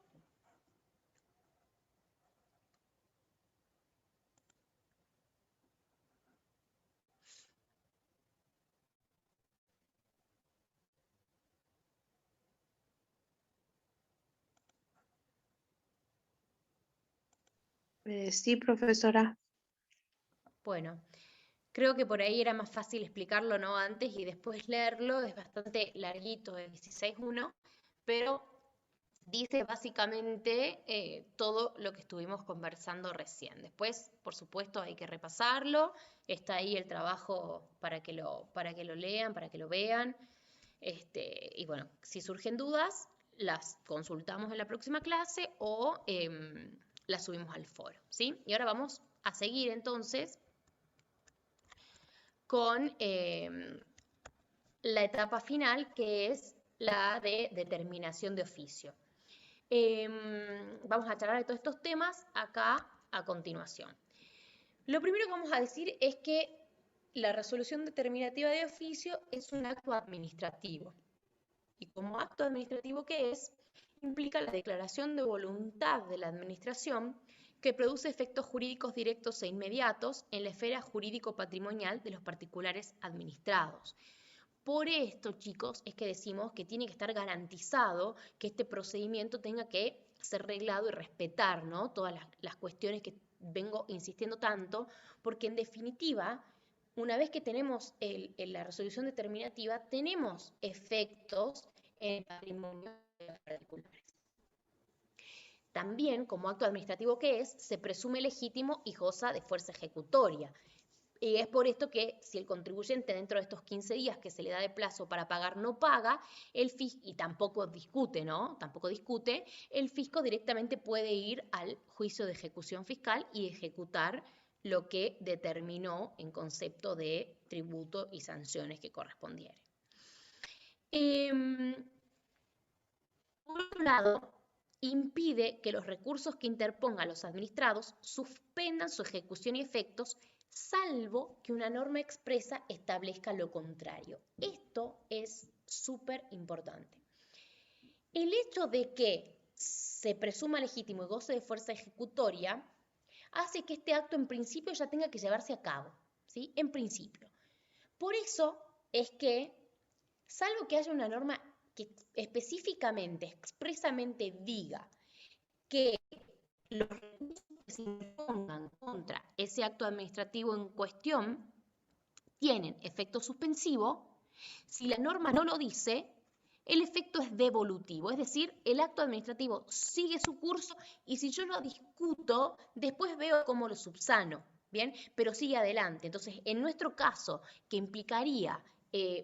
Sí, profesora. Bueno, creo que por ahí era más fácil explicarlo, ¿no? Antes y después leerlo. Es bastante larguito, el 16.1, pero dice básicamente todo lo que estuvimos conversando recién. Después, por supuesto, hay que repasarlo. Está ahí el trabajo para que lo lean, para que lo vean. Y bueno, si surgen dudas, las consultamos en la próxima clase o las subimos al foro, ¿sí? Y ahora vamos a seguir entonces con la etapa final, que es la de determinación de oficio. Vamos a charlar de todos estos temas acá a continuación. Lo primero que vamos a decir es que la resolución determinativa de oficio es un acto administrativo. Y como acto administrativo que es, implica la declaración de voluntad de la administración que produce efectos jurídicos directos e inmediatos en la esfera jurídico-patrimonial de los particulares administrados. Por esto, chicos, es que decimos que tiene que estar garantizado que este procedimiento tenga que ser reglado y respetar, ¿no? Todas las cuestiones que vengo insistiendo tanto, porque en definitiva, una vez que tenemos la resolución determinativa, tenemos efectos en el patrimonio de los particulares. También, como acto administrativo que es, se presume legítimo y goza de fuerza ejecutoria. Y es por esto que si el contribuyente dentro de estos 15 días que se le da de plazo para pagar no paga, el fisco, y tampoco discute, ¿no? Tampoco discute, el fisco directamente puede ir al juicio de ejecución fiscal y ejecutar lo que determinó en concepto de tributo y sanciones que correspondiere. Por otro lado, impide que los recursos que interpongan los administrados suspendan su ejecución y efectos, salvo que una norma expresa establezca lo contrario. Esto es súper importante. El hecho de que se presuma legítimo y goce de fuerza ejecutoria hace que este acto en principio ya tenga que llevarse a cabo, ¿sí? En principio. Por eso es que, salvo que haya una norma que específicamente, expresamente diga que los recursos que se impongan contra ese acto administrativo en cuestión tienen efecto suspensivo, si la norma no lo dice, el efecto es devolutivo, es decir, el acto administrativo sigue su curso y si yo lo discuto, después veo cómo lo subsano, ¿bien? Pero sigue adelante. Entonces, en nuestro caso, que implicaría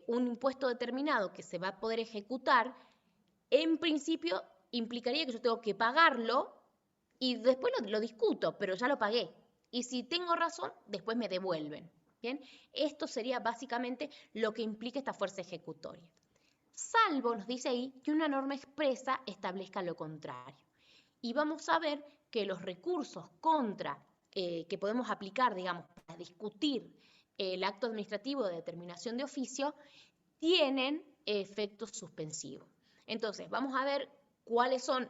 un impuesto determinado que se va a poder ejecutar, en principio implicaría que yo tengo que pagarlo y después lo discuto, pero ya lo pagué. Y si tengo razón, después me devuelven. ¿Bien? Esto sería básicamente lo que implica esta fuerza ejecutoria. Salvo, nos dice ahí, que una norma expresa establezca lo contrario. Y vamos a ver que los recursos contra que podemos aplicar, digamos, para discutir el acto administrativo de determinación de oficio, tienen efectos suspensivos. Entonces, vamos a ver cuáles son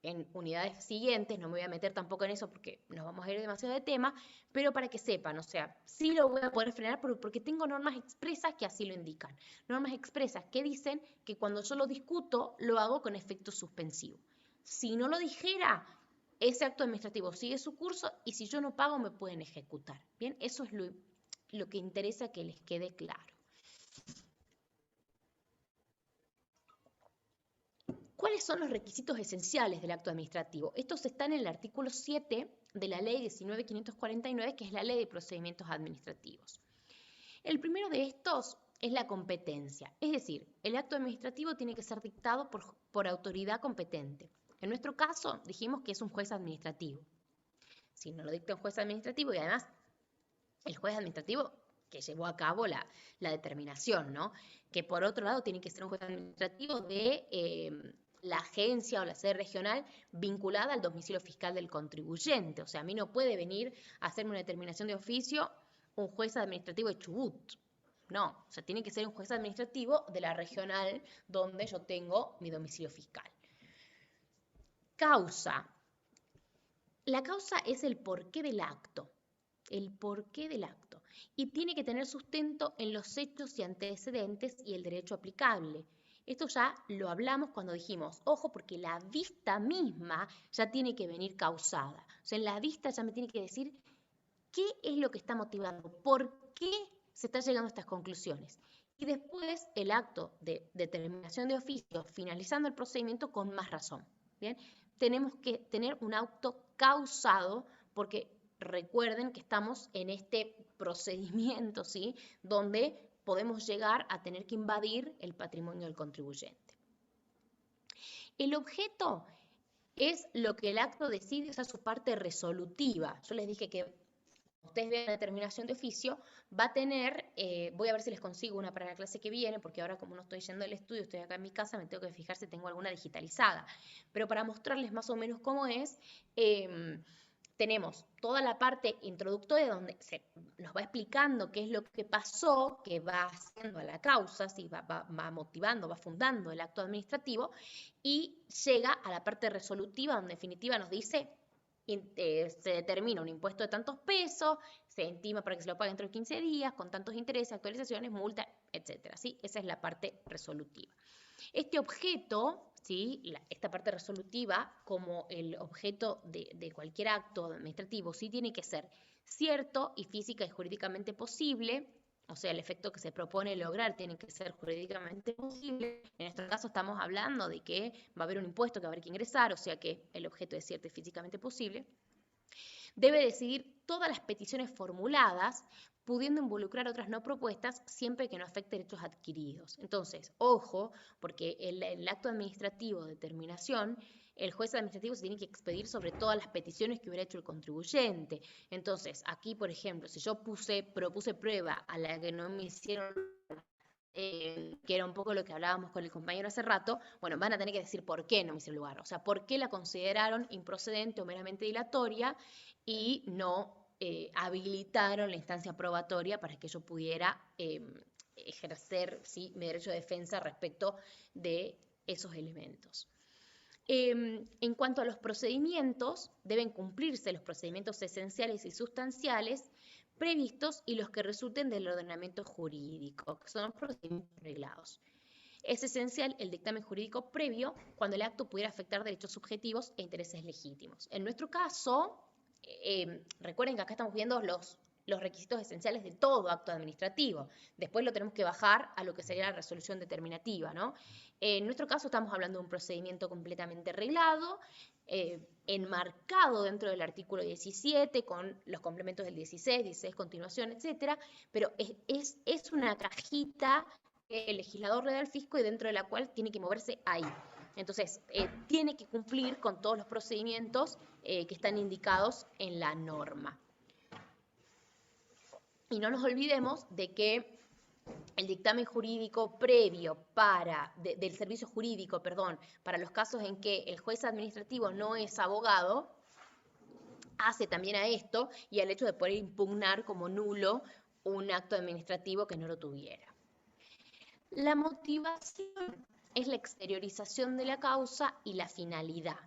en unidades siguientes, no me voy a meter tampoco en eso porque nos vamos a ir demasiado de tema, pero para que sepan, o sea, sí lo voy a poder frenar porque tengo normas expresas que así lo indican. Normas expresas que dicen que cuando yo lo discuto, lo hago con efecto suspensivo. Si no lo dijera, ese acto administrativo sigue su curso y si yo no pago, me pueden ejecutar. Bien, eso es lo que interesa que les quede claro. ¿Cuáles son los requisitos esenciales del acto administrativo? Estos están en el artículo 7 de la ley 19.549, que es la ley de procedimientos administrativos. El primero de estos es la competencia, es decir, el acto administrativo tiene que ser dictado por autoridad competente. En nuestro caso dijimos que es un juez administrativo. Si no lo dicta un juez administrativo y además el juez administrativo que llevó a cabo la determinación, ¿no? Que por otro lado tiene que ser un juez administrativo de la agencia o la sede regional vinculada al domicilio fiscal del contribuyente. O sea, a mí no puede venir a hacerme una determinación de oficio un juez administrativo de Chubut. No, o sea, tiene que ser un juez administrativo de la regional donde yo tengo mi domicilio fiscal. Causa. La causa es el porqué del acto. El porqué del acto. Y tiene que tener sustento en los hechos y antecedentes y el derecho aplicable. Esto ya lo hablamos cuando dijimos, ojo, porque la vista misma ya tiene que venir causada. O sea, en la vista ya me tiene que decir qué es lo que está motivando, por qué se está llegando a estas conclusiones. Y después el acto de determinación de oficio, finalizando el procedimiento con más razón. ¿Bien? Tenemos que tener un acto causado porque recuerden que estamos en este procedimiento, ¿sí? Donde podemos llegar a tener que invadir el patrimonio del contribuyente. El objeto es lo que el acto decide, o sea, su parte resolutiva. Yo les dije que ustedes vean la determinación de oficio, va a tener, voy a ver si les consigo una para la clase que viene, porque ahora como no estoy yendo al estudio, estoy acá en mi casa, me tengo que fijar si tengo alguna digitalizada. Pero para mostrarles más o menos cómo es, tenemos toda la parte introductoria donde nos va explicando qué es lo que pasó, que va haciendo a la causa, ¿sí? va motivando, va fundando el acto administrativo, y llega a la parte resolutiva, donde en definitiva nos dice se determina un impuesto de tantos pesos, se estima para que se lo pague dentro de 15 días, con tantos intereses, actualizaciones, multa, etc. ¿Sí? Esa es la parte resolutiva. Este objeto, ¿sí? Esta parte resolutiva, como el objeto de cualquier acto administrativo, sí tiene que ser cierto y física y jurídicamente posible. O sea, el efecto que se propone lograr tiene que ser jurídicamente posible. En este caso estamos hablando de que va a haber un impuesto que va a haber que ingresar, o sea que el objeto es cierto y físicamente posible. Debe decidir todas las peticiones formuladas, pudiendo involucrar otras no propuestas siempre que no afecte derechos adquiridos. Entonces, ojo, porque el acto administrativo de determinación, el juez administrativo se tiene que expedir sobre todas las peticiones que hubiera hecho el contribuyente. Entonces, aquí, por ejemplo, si yo propuse prueba a la que no me hicieron, que era un poco lo que hablábamos con el compañero hace rato, bueno, van a tener que decir por qué no me hicieron lugar, o sea, por qué la consideraron improcedente o meramente dilatoria y no habilitaron la instancia probatoria para que yo pudiera ejercer, ¿sí?, mi derecho de defensa respecto de esos elementos. En cuanto a los procedimientos, deben cumplirse los procedimientos esenciales y sustanciales previstos y los que resulten del ordenamiento jurídico, que son procedimientos reglados. Es esencial el dictamen jurídico previo cuando el acto pudiera afectar derechos subjetivos e intereses legítimos. En nuestro caso, recuerden que acá estamos viendo los requisitos esenciales de todo acto administrativo. Después lo tenemos que bajar a lo que sería la resolución determinativa, ¿no? En nuestro caso estamos hablando de un procedimiento completamente reglado, enmarcado dentro del artículo 17, con los complementos del 16, 16 continuación, etcétera, pero es una cajita que el legislador le da al fisco y dentro de la cual tiene que moverse ahí. Entonces, tiene que cumplir con todos los procedimientos que están indicados en la norma. Y no nos olvidemos de que el dictamen jurídico previo del servicio jurídico, perdón, para los casos en que el juez administrativo no es abogado, hace también a esto y al hecho de poder impugnar como nulo un acto administrativo que no lo tuviera. La motivación es la exteriorización de la causa y la finalidad.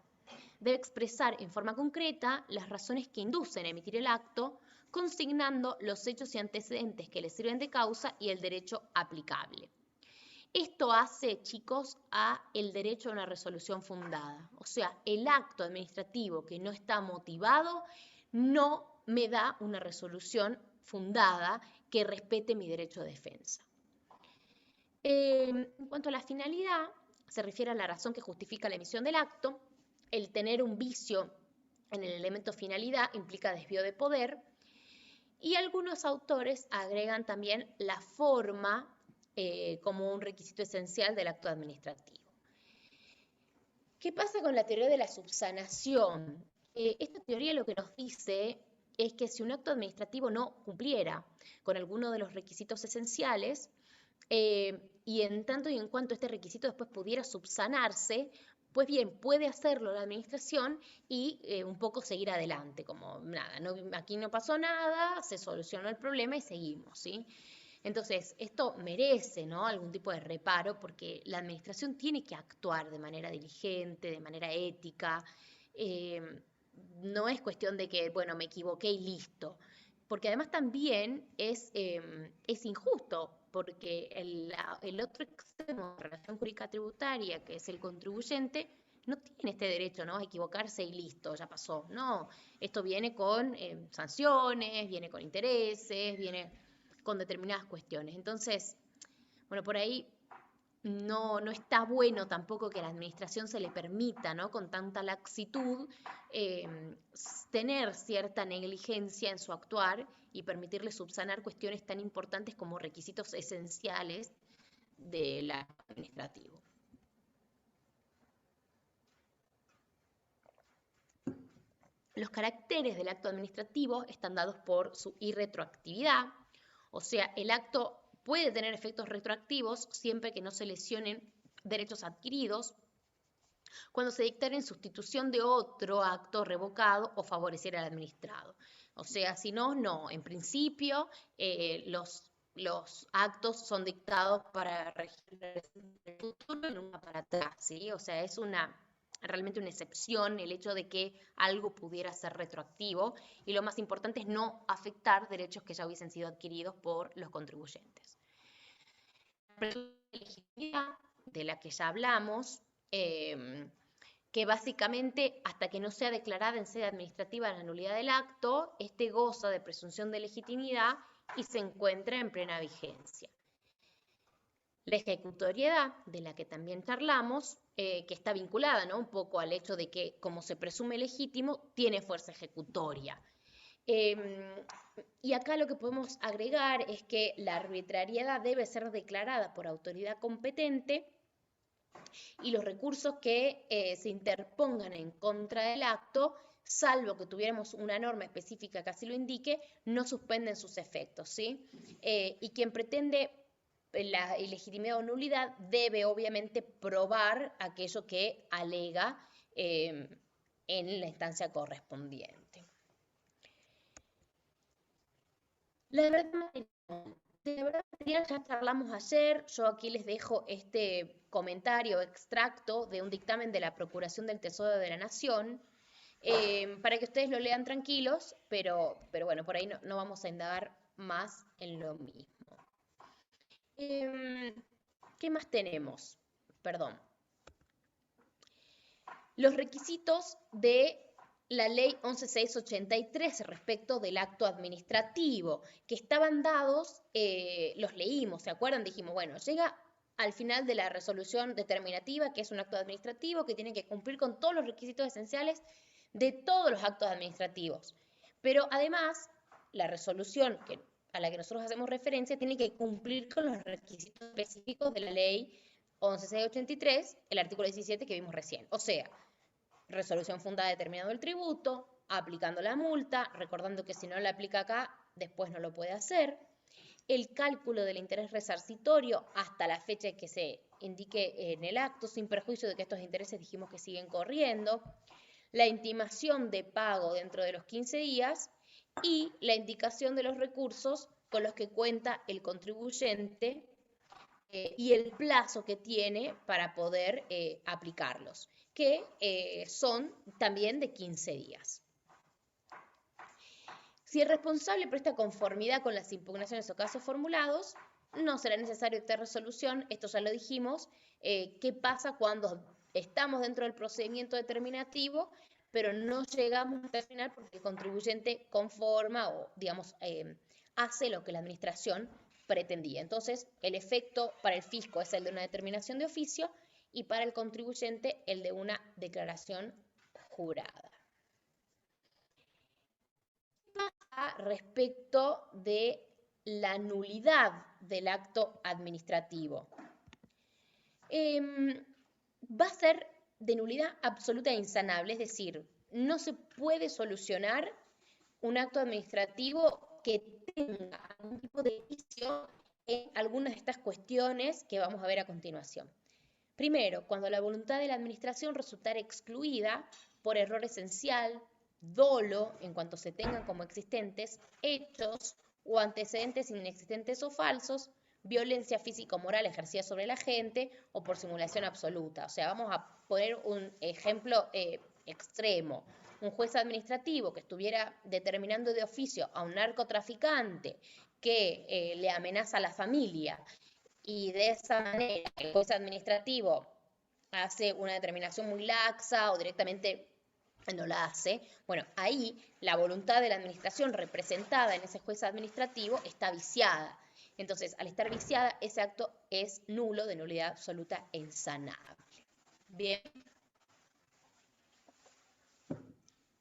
Debe expresar en forma concreta las razones que inducen a emitir el acto, consignando los hechos y antecedentes que le sirven de causa y el derecho aplicable. Esto hace, chicos, a el derecho a una resolución fundada. O sea, el acto administrativo que no está motivado no me da una resolución fundada que respete mi derecho de defensa. En cuanto a la finalidad, se refiere a la razón que justifica la emisión del acto. El tener un vicio en el elemento finalidad implica desvío de poder. Y algunos autores agregan también la forma como un requisito esencial del acto administrativo. ¿Qué pasa con la teoría de la subsanación? Esta teoría lo que nos dice es que si un acto administrativo no cumpliera con alguno de los requisitos esenciales, y en tanto y en cuanto este requisito después pudiera subsanarse, pues bien, puede hacerlo la administración y un poco seguir adelante, como nada, aquí no pasó nada, se solucionó el problema y seguimos, ¿sí? Entonces, esto merece, ¿no?, algún tipo de reparo porque la administración tiene que actuar de manera diligente, de manera ética. eh, no es cuestión de que, bueno, me equivoqué y listo. Porque además también es injusto, porque el otro extremo de relación jurídica tributaria, que es el contribuyente, no tiene este derecho, ¿no?, a equivocarse y listo, ya pasó. No, esto viene con sanciones, viene con intereses, viene con determinadas cuestiones. Entonces, bueno, por ahí no está bueno tampoco que a la administración se le permita, ¿no?, con tanta laxitud, tener cierta negligencia en su actuar y permitirle subsanar cuestiones tan importantes como requisitos esenciales del acto administrativo. Los caracteres del acto administrativo están dados por su irretroactividad, o sea, el acto puede tener efectos retroactivos siempre que no se lesionen derechos adquiridos, cuando se dictara en sustitución de otro acto revocado o favorecer al administrado. O sea, si no, no. En principio, los actos son dictados para regir el futuro y nunca para atrás, ¿sí? O sea, es realmente una excepción el hecho de que algo pudiera ser retroactivo, y lo más importante es no afectar derechos que ya hubiesen sido adquiridos por los contribuyentes. La presunción de legitimidad, de la que ya hablamos, que básicamente hasta que no sea declarada en sede administrativa la nulidad del acto, este goza de presunción de legitimidad y se encuentra en plena vigencia. La ejecutoriedad, de la que también charlamos, que está vinculada, ¿no?, un poco al hecho de que, como se presume legítimo, tiene fuerza ejecutoria. Y acá lo que podemos agregar es que la arbitrariedad debe ser declarada por autoridad competente y los recursos que se interpongan en contra del acto, salvo que tuviéramos una norma específica que así lo indique, no suspenden sus efectos, ¿sí? Y quien pretende la ilegitimidad o nulidad debe obviamente probar aquello que alega en la instancia correspondiente. La verdad, de la verdad material ya charlamos ayer. Yo aquí les dejo este comentario extracto de un dictamen de la Procuración del Tesoro de la Nación, para que ustedes lo lean tranquilos, pero bueno, por ahí no vamos a indagar más en lo mismo. ¿Qué más tenemos? Perdón. Los requisitos de la ley 11.683 respecto del acto administrativo, que estaban dados, los leímos, ¿se acuerdan? Dijimos, bueno, llega al final de la resolución determinativa, que es un acto administrativo que tiene que cumplir con todos los requisitos esenciales de todos los actos administrativos. Pero además, la resolución a la que nosotros hacemos referencia tiene que cumplir con los requisitos específicos de la ley 11.683, el artículo 17 que vimos recién. O sea, resolución fundada determinando el tributo, aplicando la multa, recordando que si no la aplica acá, después no lo puede hacer, el cálculo del interés resarcitorio hasta la fecha que se indique en el acto, sin perjuicio de que estos intereses dijimos que siguen corriendo, la intimación de pago dentro de los 15 días y la indicación de los recursos con los que cuenta el contribuyente y el plazo que tiene para poder aplicarlos, que son también de 15 días. Si el responsable presta conformidad con las impugnaciones o casos formulados, no será necesario dictar resolución. Esto ya lo dijimos. ¿Qué pasa cuando estamos dentro del procedimiento determinativo, pero no llegamos hasta el final porque el contribuyente conforma o, digamos, hace lo que la administración pretendía? Entonces, el efecto para el fisco es el de una determinación de oficio y para el contribuyente el de una declaración jurada. Respecto de la nulidad del acto administrativo. Va a ser de nulidad absoluta e insanable, es decir, no se puede solucionar un acto administrativo que tenga algún tipo de vicio en algunas de estas cuestiones que vamos a ver a continuación. Primero, cuando la voluntad de la administración resultara excluida por error esencial, dolo, en cuanto se tengan como existentes, hechos o antecedentes inexistentes o falsos, violencia física o moral ejercida sobre la gente o por simulación absoluta. O sea, vamos a poner un ejemplo extremo. Un juez administrativo que estuviera determinando de oficio a un narcotraficante que le amenaza a la familia y de esa manera el juez administrativo hace una determinación muy laxa o directamente no la hace, bueno, ahí la voluntad de la administración representada en ese juez administrativo está viciada. Entonces, al estar viciada, ese acto es nulo, de nulidad absoluta e insanable. Bien.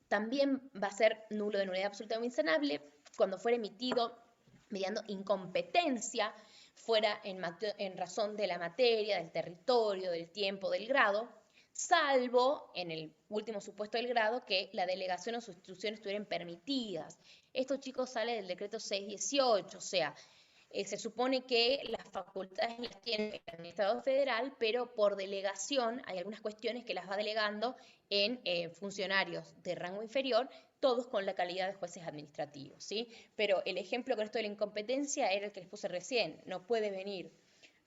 También va a ser nulo de nulidad absoluta o insanable cuando fuera emitido mediante incompetencia, fuera en razón de la materia, del territorio, del tiempo, del grado, salvo en el último supuesto del grado que la delegación o sustitución estuvieran permitidas. Esto, chicos, sale del decreto 618, o sea, se supone que las facultades las tiene el administrador federal, pero por delegación hay algunas cuestiones que las va delegando en funcionarios de rango inferior, todos con la calidad de jueces administrativos, ¿sí? Pero el ejemplo con esto de la incompetencia era el que les puse recién. No puede venir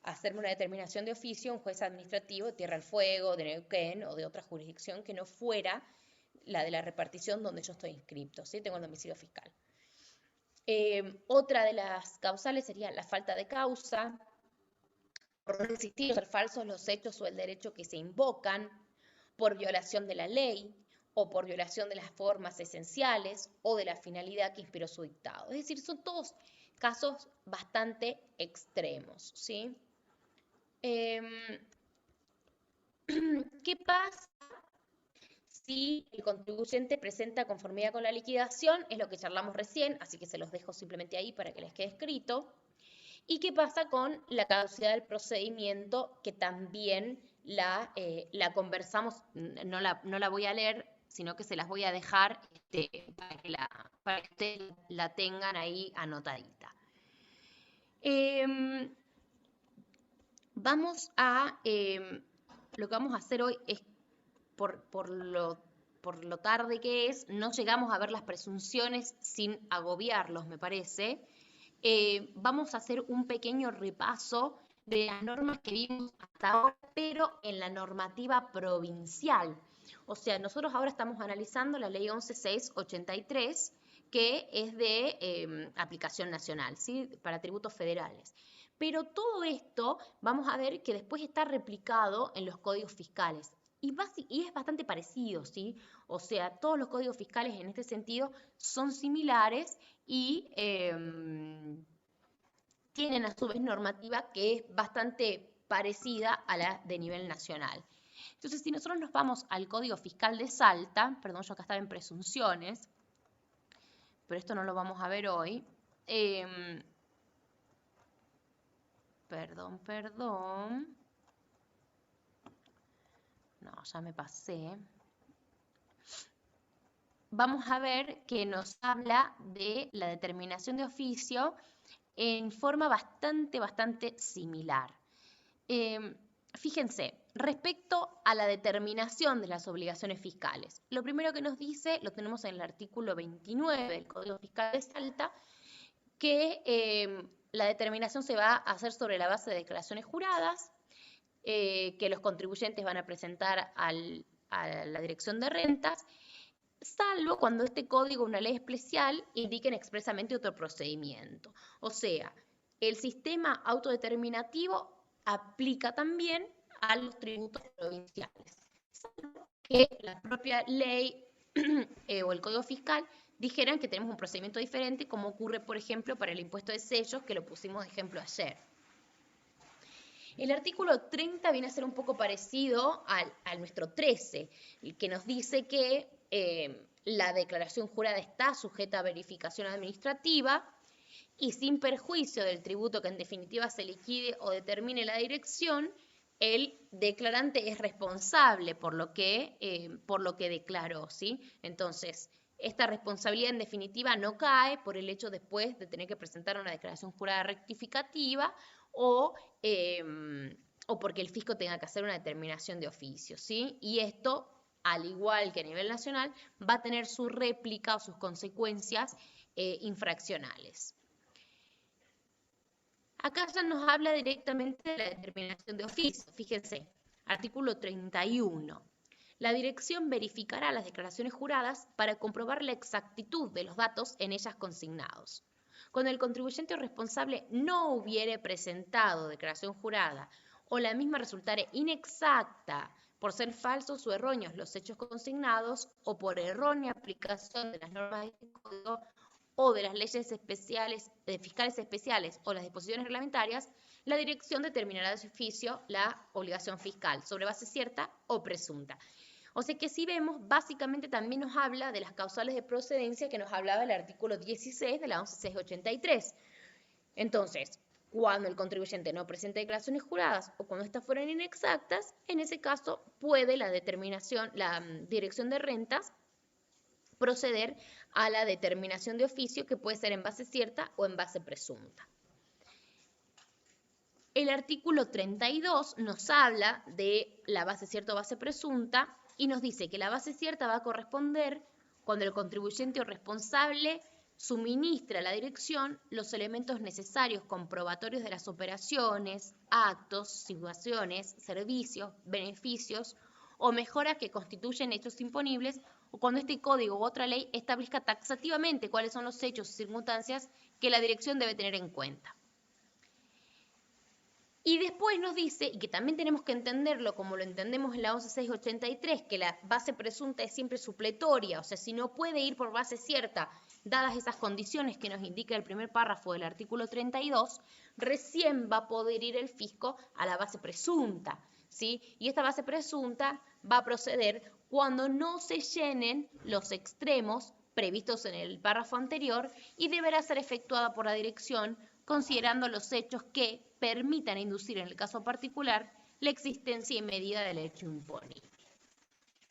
a hacerme una determinación de oficio un juez administrativo de Tierra del Fuego, de Neuquén o de otra jurisdicción que no fuera la de la repartición donde yo estoy inscripto, ¿sí? Tengo el domicilio fiscal. Otra de las causales sería la falta de causa, por no existir o ser falsos los hechos o el derecho que se invocan, por violación de la ley o por violación de las formas esenciales o de la finalidad que inspiró su dictado. Es decir, son todos casos bastante extremos, ¿sí? ¿Qué pasa si el contribuyente presenta conformidad con la liquidación? Es lo que charlamos recién, así que se los dejo simplemente ahí para que les quede escrito. ¿Y qué pasa con la caducidad del procedimiento? Que también la conversamos, no la voy a leer, sino que se las voy a dejar para que ustedes la tengan ahí anotadita. Lo que vamos a hacer hoy es, por lo tarde que es, no llegamos a ver las presunciones sin agobiarlos, me parece. Vamos a hacer un pequeño repaso de las normas que vimos hasta ahora, pero en la normativa provincial. O sea, nosotros ahora estamos analizando la ley 11.683, que es de aplicación nacional, ¿sí? Para tributos federales. Pero todo esto vamos a ver que después está replicado en los códigos fiscales. Y es bastante parecido, ¿sí? O sea, todos los códigos fiscales en este sentido son similares y tienen a su vez normativa que es bastante parecida a la de nivel nacional. Entonces, si nosotros nos vamos al Código Fiscal de Salta, perdón, yo acá estaba en presunciones, pero esto no lo vamos a ver hoy. Perdón. No, ya me pasé. Vamos a ver que nos habla de la determinación de oficio en forma bastante similar. Fíjense, respecto a la determinación de las obligaciones fiscales, lo primero que nos dice, lo tenemos en el artículo 29 del Código Fiscal de Salta, que la determinación se va a hacer sobre la base de declaraciones juradas, que los contribuyentes van a presentar a la Dirección de Rentas, salvo cuando este código o una ley especial indiquen expresamente otro procedimiento. O sea, el sistema autodeterminativo aplica también a los tributos provinciales, salvo que la propia ley o el código fiscal dijeran que tenemos un procedimiento diferente, como ocurre, por ejemplo, para el impuesto de sellos, que lo pusimos de ejemplo ayer. El artículo 30 viene a ser un poco parecido al nuestro 13, el que nos dice que la declaración jurada está sujeta a verificación administrativa y sin perjuicio del tributo que en definitiva se liquide o determine la dirección, el declarante es responsable por lo que declaró, ¿sí? Entonces, esta responsabilidad en definitiva no cae por el hecho después de tener que presentar una declaración jurada rectificativa o porque el fisco tenga que hacer una determinación de oficio, ¿sí? Y esto, al igual que a nivel nacional, va a tener su réplica o sus consecuencias infraccionales. Acá ya nos habla directamente de la determinación de oficio. Fíjense, artículo 31. La dirección verificará las declaraciones juradas para comprobar la exactitud de los datos en ellas consignados. Cuando el contribuyente o responsable no hubiere presentado declaración jurada o la misma resultare inexacta por ser falsos o erróneos los hechos consignados o por errónea aplicación de las normas del código o de las leyes especiales, de fiscales especiales o las disposiciones reglamentarias, la dirección determinará de su oficio la obligación fiscal sobre base cierta o presunta. O sea que si vemos, básicamente también nos habla de las causales de procedencia que nos hablaba el artículo 16 de la 11683. Entonces, cuando el contribuyente no presenta declaraciones juradas o cuando estas fueran inexactas, en ese caso puede la dirección de rentas proceder a la determinación de oficio, que puede ser en base cierta o en base presunta. El artículo 32 nos habla de la base cierta o base presunta y nos dice que la base cierta va a corresponder cuando el contribuyente o responsable suministra a la dirección los elementos necesarios comprobatorios de las operaciones, actos, situaciones, servicios, beneficios o mejoras que constituyen hechos imponibles o cuando este código u otra ley establezca taxativamente cuáles son los hechos y circunstancias que la dirección debe tener en cuenta. Y después nos dice, y que también tenemos que entenderlo como lo entendemos en la 11683, que la base presunta es siempre supletoria, o sea, si no puede ir por base cierta, dadas esas condiciones que nos indica el primer párrafo del artículo 32, recién va a poder ir el fisco a la base presunta, ¿sí? Y esta base presunta va a proceder cuando no se llenen los extremos previstos en el párrafo anterior y deberá ser efectuada por la dirección considerando los hechos que permitan inducir en el caso particular la existencia y medida del hecho imponible.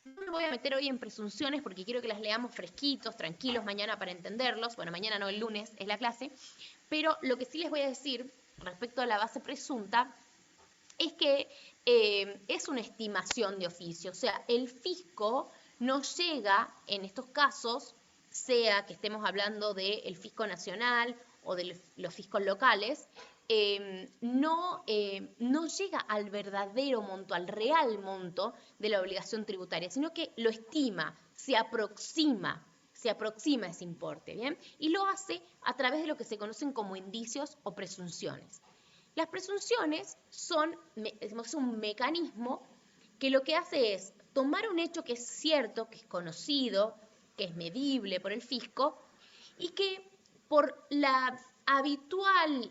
No me voy a meter hoy en presunciones porque quiero que las leamos fresquitos, tranquilos mañana para entenderlos. Bueno, mañana no, el lunes es la clase. Pero lo que sí les voy a decir respecto a la base presunta es que es una estimación de oficio. O sea, el fisco no llega en estos casos, sea que estemos hablando del fisco nacional o de los fiscos locales, no llega al verdadero monto, al real monto de la obligación tributaria, sino que lo estima, se aproxima ese importe, ¿bien? Y lo hace a través de lo que se conocen como indicios o presunciones. Las presunciones son un mecanismo que lo que hace es tomar un hecho que es cierto, que es conocido, que es medible por el fisco, y que por la habitual,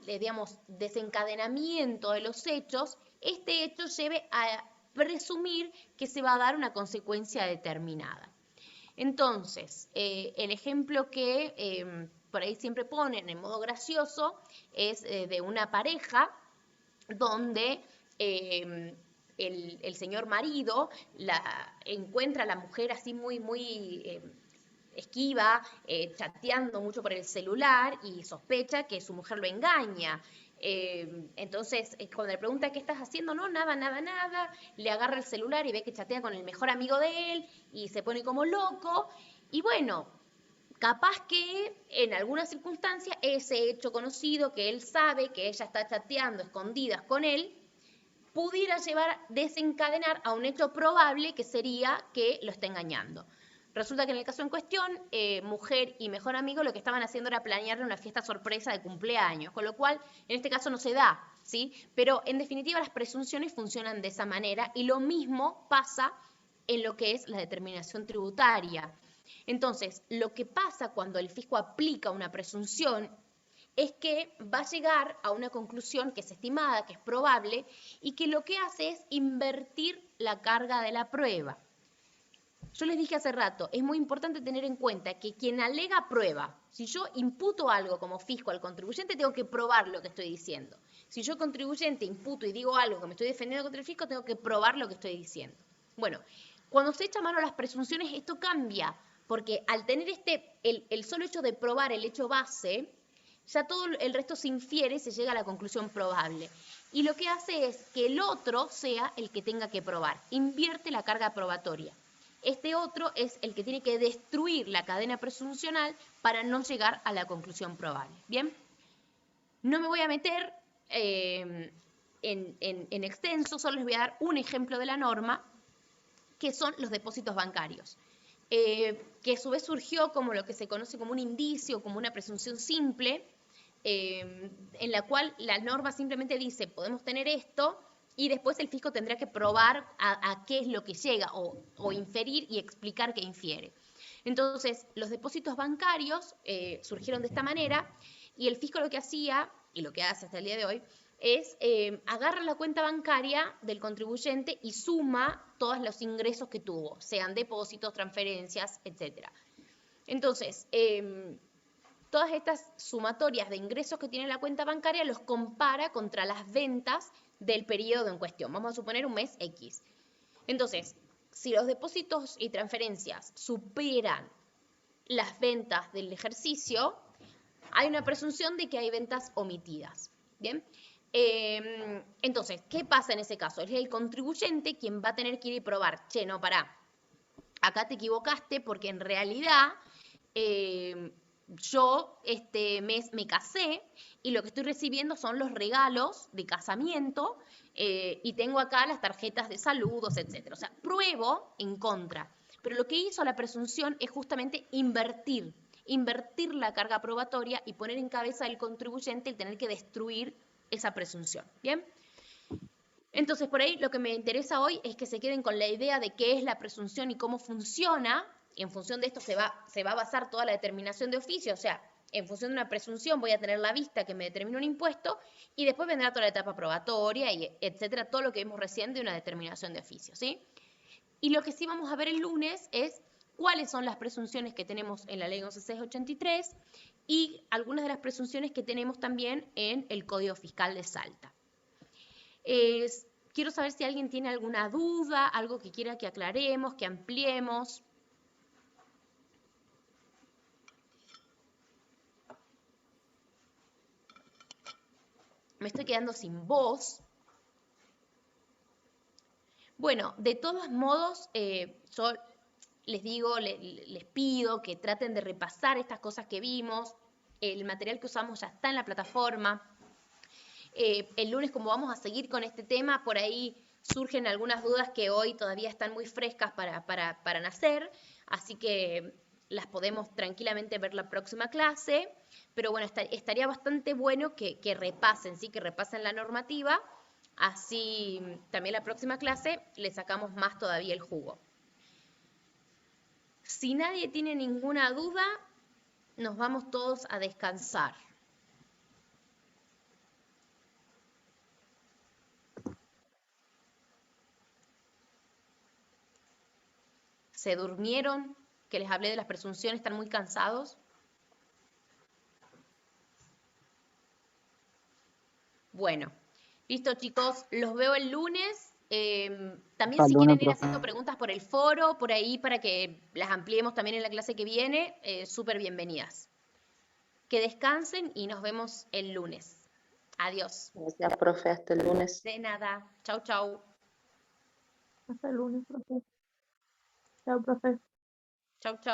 desencadenamiento de los hechos, este hecho lleve a presumir que se va a dar una consecuencia determinada. Entonces, el ejemplo que por ahí siempre ponen en modo gracioso es de una pareja donde el señor marido encuentra a la mujer así muy esquiva, chateando mucho por el celular y sospecha que su mujer lo engaña. Entonces, cuando le pregunta qué estás haciendo, no, nada, le agarra el celular y ve que chatea con el mejor amigo de él y se pone como loco. Y bueno, capaz que en alguna circunstancia ese hecho conocido que él sabe que ella está chateando escondidas con él, pudiera desencadenar a un hecho probable que sería que lo está engañando. Resulta que en el caso en cuestión, mujer y mejor amigo lo que estaban haciendo era planearle una fiesta sorpresa de cumpleaños, con lo cual en este caso no se da, ¿sí? Pero en definitiva las presunciones funcionan de esa manera y lo mismo pasa en lo que es la determinación tributaria. Entonces, lo que pasa cuando el fisco aplica una presunción es que va a llegar a una conclusión que es estimada, que es probable, y que lo que hace es invertir la carga de la prueba. Yo les dije hace rato, es muy importante tener en cuenta que quien alega prueba. Si yo imputo algo como fisco al contribuyente, tengo que probar lo que estoy diciendo. Si yo contribuyente imputo y digo algo que me estoy defendiendo contra el fisco, tengo que probar lo que estoy diciendo. Bueno, cuando se echa mano a las presunciones, esto cambia, porque al tener el solo hecho de probar el hecho base, ya todo el resto se infiere y se llega a la conclusión probable. Y lo que hace es que el otro sea el que tenga que probar, invierte la carga probatoria. Este otro es el que tiene que destruir la cadena presuncional para no llegar a la conclusión probable. ¿Bien? No me voy a meter en extenso, solo les voy a dar un ejemplo de la norma, que son los depósitos bancarios, que a su vez surgió como lo que se conoce como un indicio, como una presunción simple, en la cual la norma simplemente dice, podemos tener esto, y después el fisco tendrá que probar a qué es lo que llega, o inferir y explicar qué infiere. Entonces, los depósitos bancarios surgieron de esta manera, y el fisco lo que hacía, y lo que hace hasta el día de hoy, es agarra la cuenta bancaria del contribuyente y suma todos los ingresos que tuvo, sean depósitos, transferencias, etc. Entonces, todas estas sumatorias de ingresos que tiene la cuenta bancaria los compara contra las ventas del periodo en cuestión. Vamos a suponer un mes X. Entonces, si los depósitos y transferencias superan las ventas del ejercicio, hay una presunción de que hay ventas omitidas. ¿Bien? Entonces, ¿qué pasa en ese caso? Es el contribuyente quien va a tener que ir y probar, che, no, pará, acá te equivocaste porque en realidad yo este mes me casé y lo que estoy recibiendo son los regalos de casamiento y tengo acá las tarjetas de saludos, etc. O sea, pruebo en contra. Pero lo que hizo la presunción es justamente invertir la carga probatoria y poner en cabeza del contribuyente el tener que destruir esa presunción. ¿Bien? Entonces, por ahí lo que me interesa hoy es que se queden con la idea de qué es la presunción y cómo funciona, y en función de esto se va a basar toda la determinación de oficio, o sea, en función de una presunción voy a tener la vista que me determina un impuesto, y después vendrá toda la etapa probatoria, y etcétera, todo lo que vimos recién de una determinación de oficio, ¿sí? Y lo que sí vamos a ver el lunes es cuáles son las presunciones que tenemos en la ley 11683 y algunas de las presunciones que tenemos también en el Código Fiscal de Salta. Quiero saber si alguien tiene alguna duda, algo que quiera que aclaremos, que ampliemos. Me estoy quedando sin voz. Bueno, de todos modos, yo les digo, les pido que traten de repasar estas cosas que vimos. El material que usamos ya está en la plataforma. El lunes, como vamos a seguir con este tema, por ahí surgen algunas dudas que hoy todavía están muy frescas para nacer, así que las podemos tranquilamente ver la próxima clase, pero bueno, estaría bastante bueno que repasen, ¿sí? Que repasen la normativa, así también la próxima clase le sacamos más todavía el jugo. Si nadie tiene ninguna duda, nos vamos todos a descansar. ¿Se durmieron? Que les hablé de las presunciones, ¿están muy cansados? Bueno, listo chicos, los veo el lunes. También Hasta si lunes, quieren ir profe. haciendo preguntas por el foro, por ahí para que las ampliemos también en la clase que viene, súper bienvenidas. Que descansen y nos vemos el lunes. Adiós. Gracias, profe, hasta el lunes. De nada. Chau, chau. Hasta el lunes, profe. Chao, profe. Chau, chau.